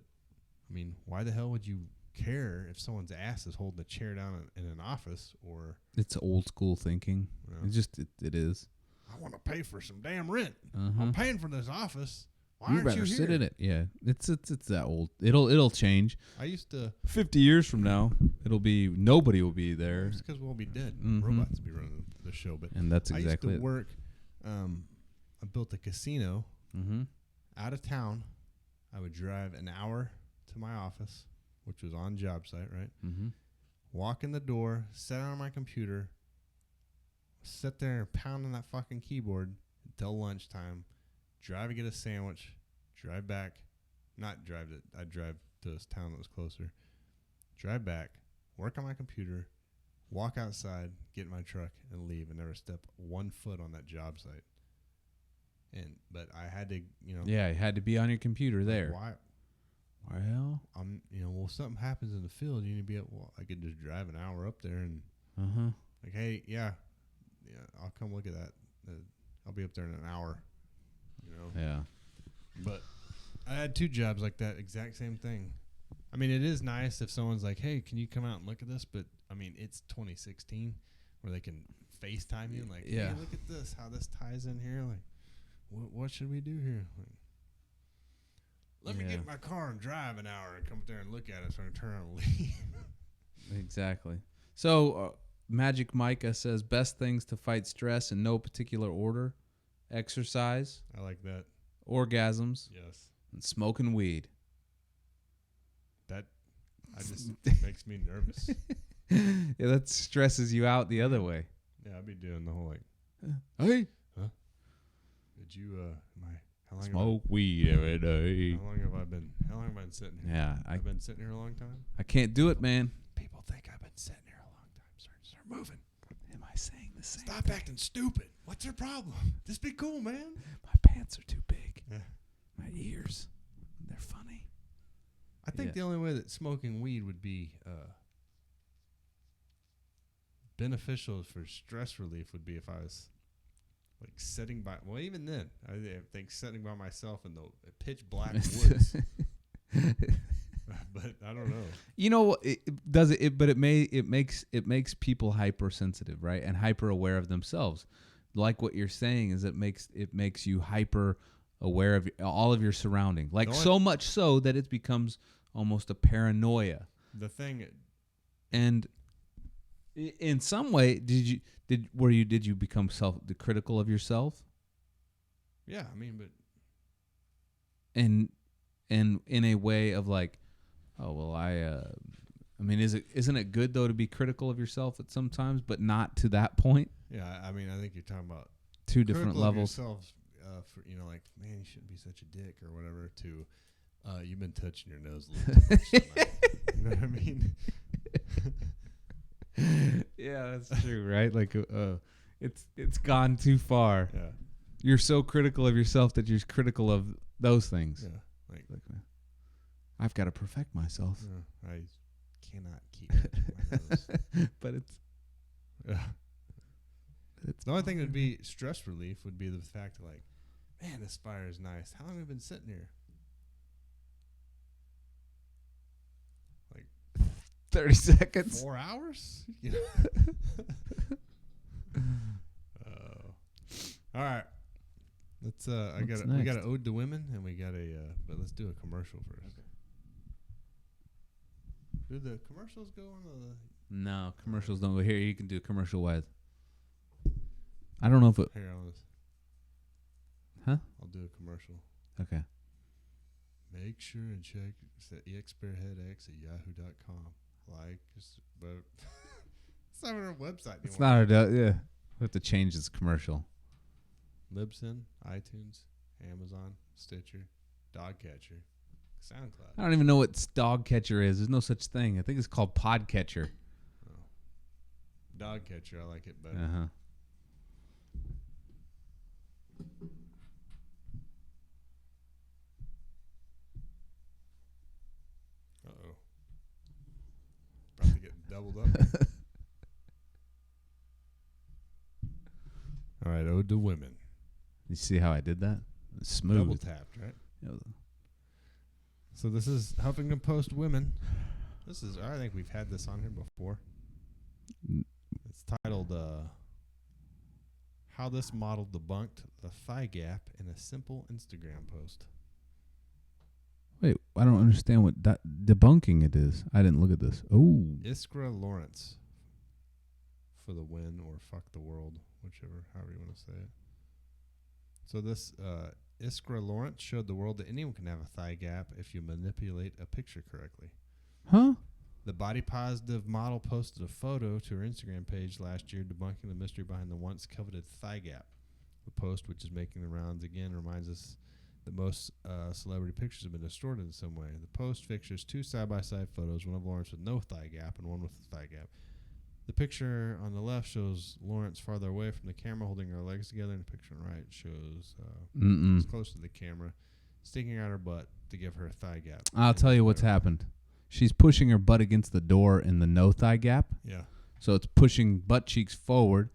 I mean, why the hell would you care if someone's ass is holding a chair down in an office or... It's old school thinking. You know, It's just, it is. I want to pay for some damn rent. I'm paying for this office. Why You aren't better you here? sit in it. Yeah, it's that old. It'll change. I used to... 50 years from now, nobody will be there. It's because we'll be dead. Robots will be running the show. But And that's exactly I used it. to work... I built a casino out of town. I would drive an hour to my office, which was on job site, right? Walk in the door, sit on my computer, sit there and pound on that fucking keyboard until lunchtime, drive and get a sandwich, drive back. Not drive it. I'd drive to this town that was closer. Drive back, work on my computer, walk outside, get in my truck, and leave, and never step 1 foot on that job site. But I had to, you know. Yeah, you had to be on your computer there. Why? Well, Well, something happens in the field, you need to be I could just drive an hour up there and, like, hey, yeah, I'll come look at that. I'll be up there in an hour, you know. Yeah. But I had 2 jobs like that, exact same thing. I mean, it is nice if someone's like, hey, can you come out and look at this? But, I mean, it's 2016 where they can FaceTime you and like, hey, look at this, how this ties in here. Like, what should we do here? Like, let me get in my car and drive an hour and come up there and look at it so I can turn around and leave. Exactly. So, Magic Micah says best things to fight stress in no particular order: exercise, I like that. orgasms, Yes. and smoking weed. That just makes me nervous. Yeah, that stresses you out the other way. Yeah, I'd be doing the whole like, Hey, did you how long smoke weed every day. How long have I been sitting here? Yeah, I've been sitting here a long time. I can't do it, man. People think I've been sitting here a long time. Start moving. Am I saying the same? Stop acting stupid. What's your problem? Just be cool, man. My pants are too big. Yeah. My ears, they're funny. I think the only way that smoking weed would be beneficial for stress relief would be if I was like sitting by. Well, even then, I think sitting by myself in the pitch black woods. But I don't know. You know, but it makes people hypersensitive, right? And hyper aware of themselves. Like what you're saying is it makes you hyper aware of all of your surrounding. Like so much so that it becomes almost a paranoia. The thing, and in some way, did you become critical of yourself? Yeah, I mean, but and in a way of like, oh well, I mean, isn't it good though to be critical of yourself at some times, but not to that point? Yeah, I mean, I think you're talking about 2 different levels. Of yourself, for like, man, you shouldn't be such a dick or whatever. To you've been touching your nose a little too much tonight. You know what I mean? Yeah, that's true, right? Like, it's gone too far. Yeah, you're so critical of yourself that you're critical of those things. Yeah, like I've got to perfect myself. Yeah, I cannot keep touching my nose. But it's the only thing that would be stress relief would be the fact of like, man, this fire is nice. How long have we been sitting here? Like 30 seconds. 4 hours? All right. Let's we got an ode to women and we got but let's do a commercial first. Okay. Do the commercials go on the No, commercials don't go here. You can do commercial wise. I don't know if it. Here, Huh? I'll do a commercial. Okay. Make sure and check Spearhead@yahoo.com. Like, but it's not our website anymore. It's not our. Yeah. We have to change this commercial. Libsyn, iTunes, Amazon, Stitcher, Dogcatcher, SoundCloud. I don't even know what dog catcher is. There's no such thing. I think it's called Podcatcher. Oh. Dogcatcher, I like it better. Uh-huh. Uh-oh. About to get doubled up. All right, Ode to Women. You see how I did that? Smooth. Double tapped, right? Yeah. So this is Huffington Post Women. This is, I think we've had this on here before. It's titled, How This Model Debunked the Thigh Gap in a Simple Instagram Post. Wait, I don't understand what debunking it is. I didn't look at this. Oh. Iskra Lawrence for the win, or fuck the world, whichever, however you want to say it. So this Iskra Lawrence showed the world that anyone can have a thigh gap if you manipulate a picture correctly. Huh? The body positive model posted a photo to her Instagram page last year debunking the mystery behind the once coveted thigh gap. The post, which is making the rounds again, reminds us that most celebrity pictures have been distorted in some way. The post features two side-by-side photos, one of Lawrence with no thigh gap and one with a thigh gap. The picture on the left shows Lawrence farther away from the camera holding her legs together, and the picture on the right shows she's close to the camera, sticking out her butt to give her a thigh gap. I'll tell you what's happened. She's pushing her butt against the door in the no thigh gap. Yeah. So it's pushing butt cheeks forward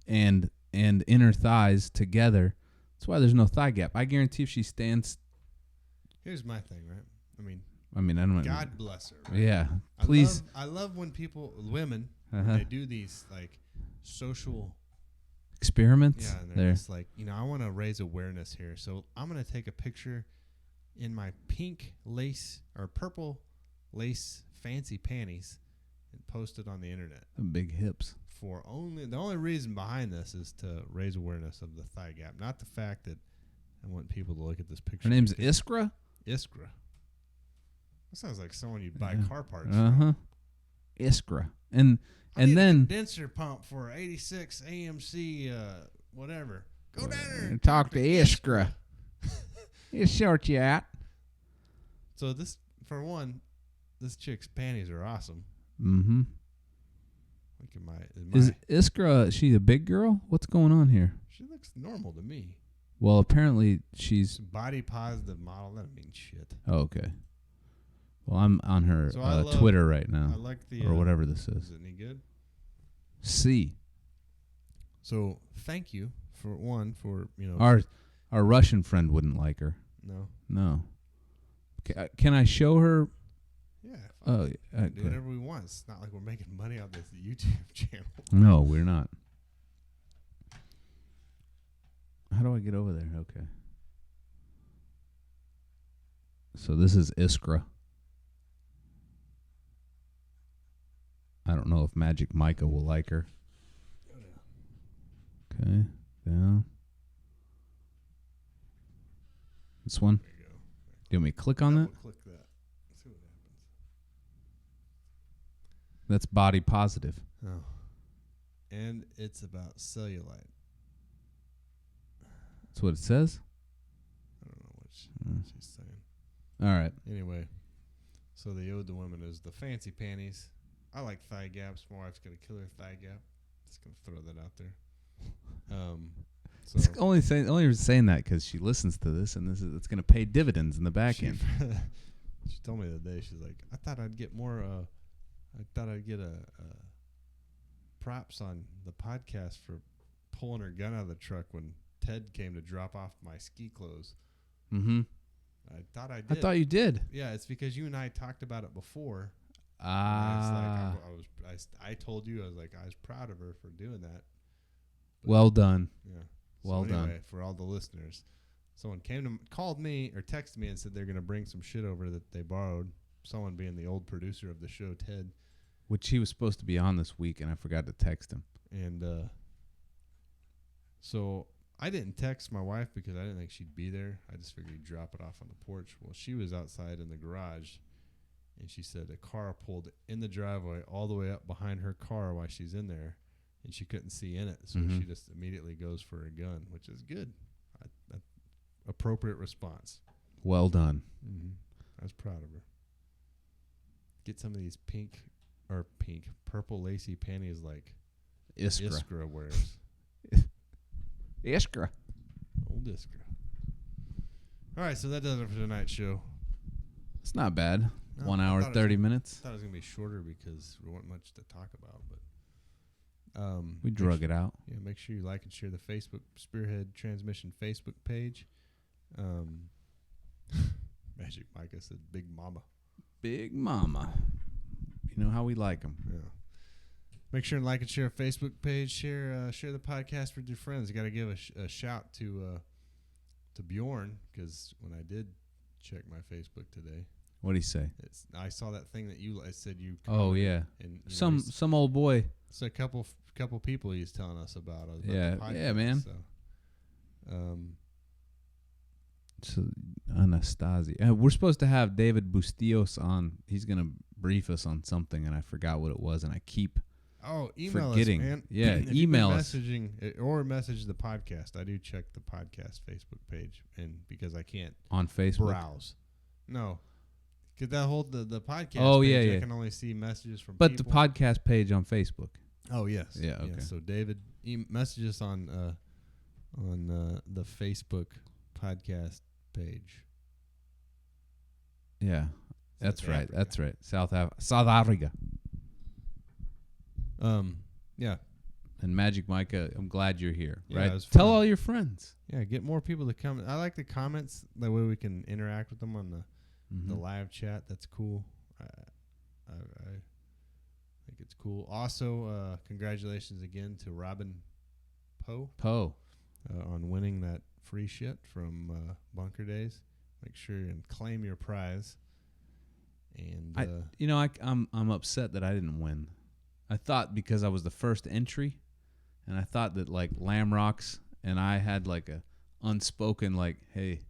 and inner thighs together. That's why there's no thigh gap. I guarantee if she stands. Here's my thing, right? I don't know. God bless her. Right? Yeah. Please. I love when women, when they do these like social Experiments. Yeah, and they're just like, I want to raise awareness here. So I'm going to take a picture in my pink lace or purple lace fancy panties and post it on the internet. Big hips. The only reason behind this is to raise awareness of the thigh gap, not the fact that I want people to look at this picture. Her name's Iskra? Iskra. That sounds like someone you'd buy car parts from. from. Iskra. And I need then a condenser pump for 86 AMC whatever. Go down there and talk to Iskra. He'll sort you out. So this, for one, this chick's panties are awesome. Mm-hmm. Look at Is Iskra, she a big girl? What's going on here? She looks normal to me. Well, apparently she's body positive model. That means shit. Oh, okay. Well, I'm on her So Twitter right now. I like the or whatever this is it any good? C. So thank you for our Russian friend wouldn't like her. No. Can I show her? Yeah. Oh, do whatever we want. It's not like we're making money off this YouTube channel. No, we're not. How do I get over there? Okay. So this is Iskra. I don't know if Magic Micah will like her. Okay, down. This one. There you go. Do you want me to click on that? Click that. See what happens. That's body positive. Oh. And it's about cellulite. That's what it says? I don't know what she's saying. All right. Anyway, so the ode to women is the fancy panties. I like thigh gaps. My wife's got a killer thigh gap. Just going to throw that out there. It's only saying that because she listens to this, and it's going to pay dividends in the back end. She told me the other day, she's like, I thought I'd get more, props on the podcast for pulling her gun out of the truck when Ted came to drop off my ski clothes. Mm-hmm. I thought I did. I thought you did. Yeah, it's because you and I talked about it before. Ah. I told you, I was proud of her for doing that. But well done. Yeah. Well done. For all the listeners, someone called me or texted me and said they're going to bring some shit over that they borrowed. Someone being the old producer of the show, Ted. Which he was supposed to be on this week, and I forgot to text him. And So I didn't text my wife because I didn't think she'd be there. I just figured you'd drop it off on the porch. Well, she was outside in the garage, and she said a car pulled in the driveway all the way up behind her car while she's in there, and she couldn't see in it. So she just immediately goes for a gun, which is good. Appropriate response. Well done. I was proud of her. Get some of these purple lacy panties like Iskra wears. Iskra. Old Iskra. All right, so that does it for tonight's show. It's not bad. No, 1 hour, 30 minutes. I thought it was going to be shorter because there wasn't much to talk about. But We drug it out. Yeah, make sure you like and share the Facebook Spearhead Transmission Facebook page. Magic Micah said, "Big Mama." Big Mama. You know how we like them. Yeah. Make sure and like and share our Facebook page. Share the podcast with your friends. You got to give a shout to Bjorn, because when I did check my Facebook today, What did he say? I saw that thing that I said you. Oh yeah, and some old boy. It's a couple people he's telling us about. Yeah, the podcast, yeah, man. So, So Anastasia. We're supposed to have David Bustillos on. He's gonna brief us on something, and I forgot what it was, and I keep email forgetting. us, man. Yeah, If email you've us. been messaging or message the podcast. I do check the podcast Facebook page, and because I can't on Facebook. browse. No, because that whole the podcast. Oh, page, yeah, I yeah. can only see messages from. But people. the podcast page on Facebook. Oh yes. Yeah, okay. So David, message us on the Facebook podcast page. Yeah, that's South right. Africa. That's right. South Africa. Yeah. And Magic Micah, I'm glad you're here. Yeah, Right. it was Tell fun. all your friends. Yeah, get more people to come. I like the comments. That way we can interact with them on the live chat. That's cool. I think it's cool. Also, congratulations again to Robin Poe on winning that free shit from Bunker Days. Make sure and claim your prize. And I'm upset that I didn't win. I thought because I was the first entry, and I thought that like Lamrocks and I had like a unspoken like, hey,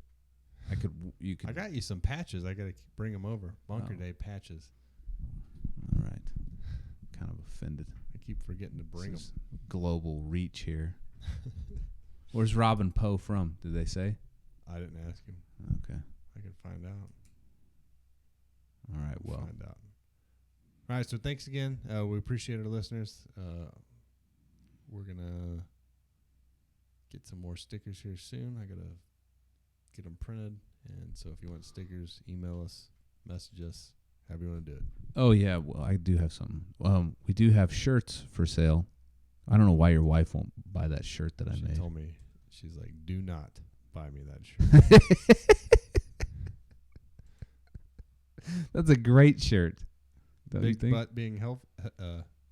you could. I got you some patches. I got to bring them over. Bunker Day patches. All right. Kind of offended. I keep forgetting to bring them. Global reach here. Where's Robin Poe from? Did they say? I didn't ask him. Okay. I can find out. All right. Well. Find out. All right. So thanks again. We appreciate our listeners. We're gonna get some more stickers here soon. I gotta get them printed, and so if you want stickers, email us, message us, however you want to do it. Oh yeah. Well, I do have something. We do have shirts for sale. I don't know why your wife won't buy that shirt that I She made. told me, she's like, "Do not buy me that shirt." That's a great shirt. Don't you Big think? butt being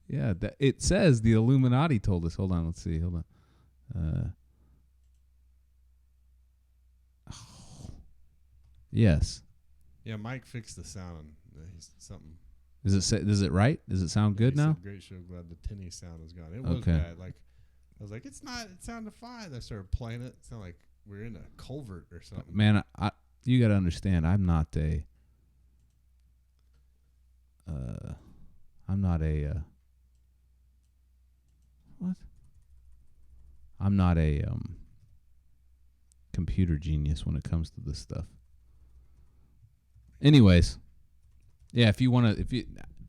Yeah, it says the Illuminati told us. Hold on, let's see. Hold on. Yes. Yeah, Mike fixed the sound. He's something. Is it right? Does it sound good He now? said, "Great show. Glad the tinny sound is gone." It was Okay. bad. Like I was like, "It's not. It sounded fine." I started playing it. It sounded like we're in a culvert or something. Man, you got to understand. I'm not a what? I'm not a computer genius when it comes to this stuff. Anyways, yeah, if you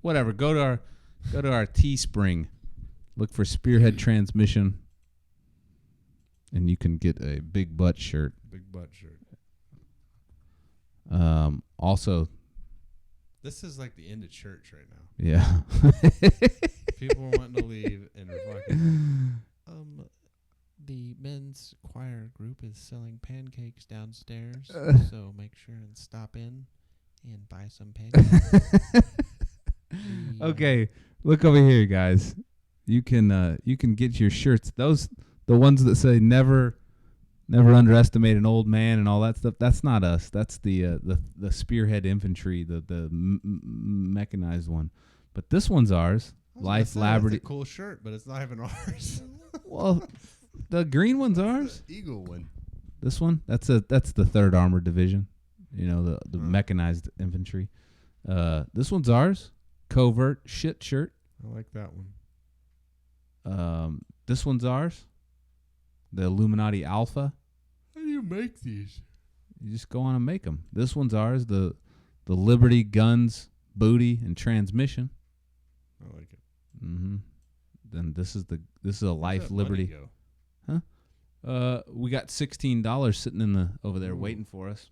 whatever, go to our Teespring, look for Spearhead Transmission, and you can get a big butt shirt. Big butt shirt. Also, This is like the end of church right now. yeah. People are wanting to leave and they're fucking. The men's choir group is selling pancakes downstairs, so make sure and stop in and buy some pancakes. Okay, look over here, guys. You can get your shirts. The ones that say never underestimate an old man and all that stuff. That's not us. That's the Spearhead Infantry, the mechanized one. But this one's ours. Life That's a Labrador. cool shirt, but it's not even ours. Well, The green one's ours. The eagle one. This one, that's the 3rd Armored Division. You know, the mechanized infantry. This one's ours. Covert shit shirt. I like that one. This one's ours. The Illuminati Alpha. How do you make these? You just go on and make them. This one's ours. The Liberty guns, booty, and transmission. I like it. Mm-hmm. Then this is a Life Liberty. Go? We got $16 sitting over there waiting for us.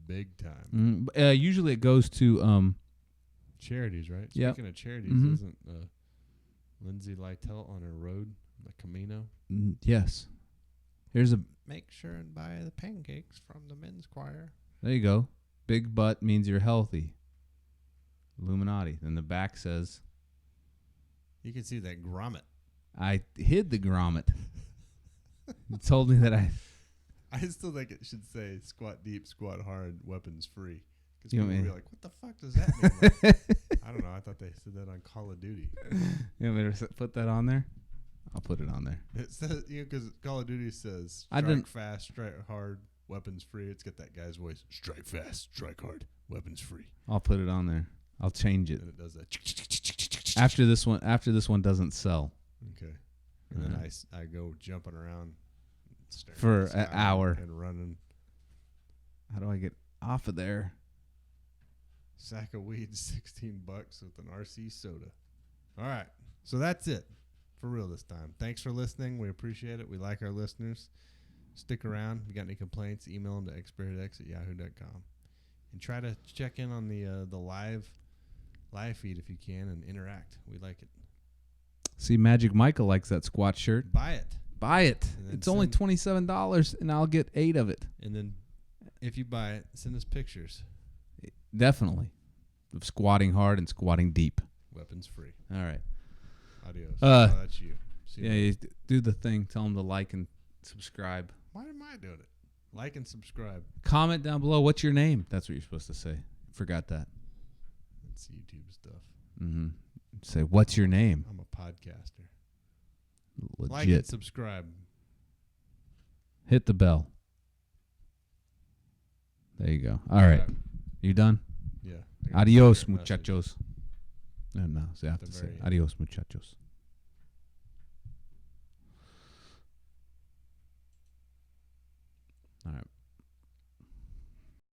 Big time. Usually it goes to charities, right? Yep. Speaking of charities, Mhm. isn't Lindsay Lytle on her road, the Camino? yes. Here's a Make sure and buy the pancakes from the men's choir. there you go. Big butt means you're healthy. Illuminati. Then the back says, You can see that grommet. I hid the grommet. You told me that I still think it should say squat deep, squat hard, weapons free. Because You people want will me- be like, what the fuck does that mean? Like, I don't know. I thought they said that on Call of Duty. You want me to put that on there? I'll put it on there. It says, because Call of Duty says I strike didn't- fast, strike hard, weapons free. It's got that guy's voice. Strike fast, strike hard, weapons free. I'll put it on there. I'll change it. And it does that. After this one doesn't sell. Okay. And then Alright. I go jumping around staring For at the an sky hour. and running. How do I get off of there? Sack of weed, $16 with an RC soda. All right. So that's it for real this time. Thanks for listening. We appreciate it. We like our listeners. Stick around. If you got any complaints, email them to expertx@yahoo.com. And try to check in on the live feed if you can and interact. We like it. See, Magic Michael likes that squat shirt. Buy it. Buy it. And then It's only send- $27 and I'll get 8 of it. And then if you buy it, send us pictures. Definitely. Of squatting hard and squatting deep. Weapons free. All right. Adios. That's you. See Yeah, you do the thing. Tell them to like and subscribe. Why am I doing it? Like and subscribe. Comment down below. What's your name? That's what you're supposed to say. Forgot that. That's YouTube stuff. Mm-hmm. Say, what's your name? I'm a podcaster. Legit. Like and subscribe. Hit the bell. There you go. All right. You done? Yeah. Adios, Message. muchachos. No, so I have At to the say very end. adios, muchachos.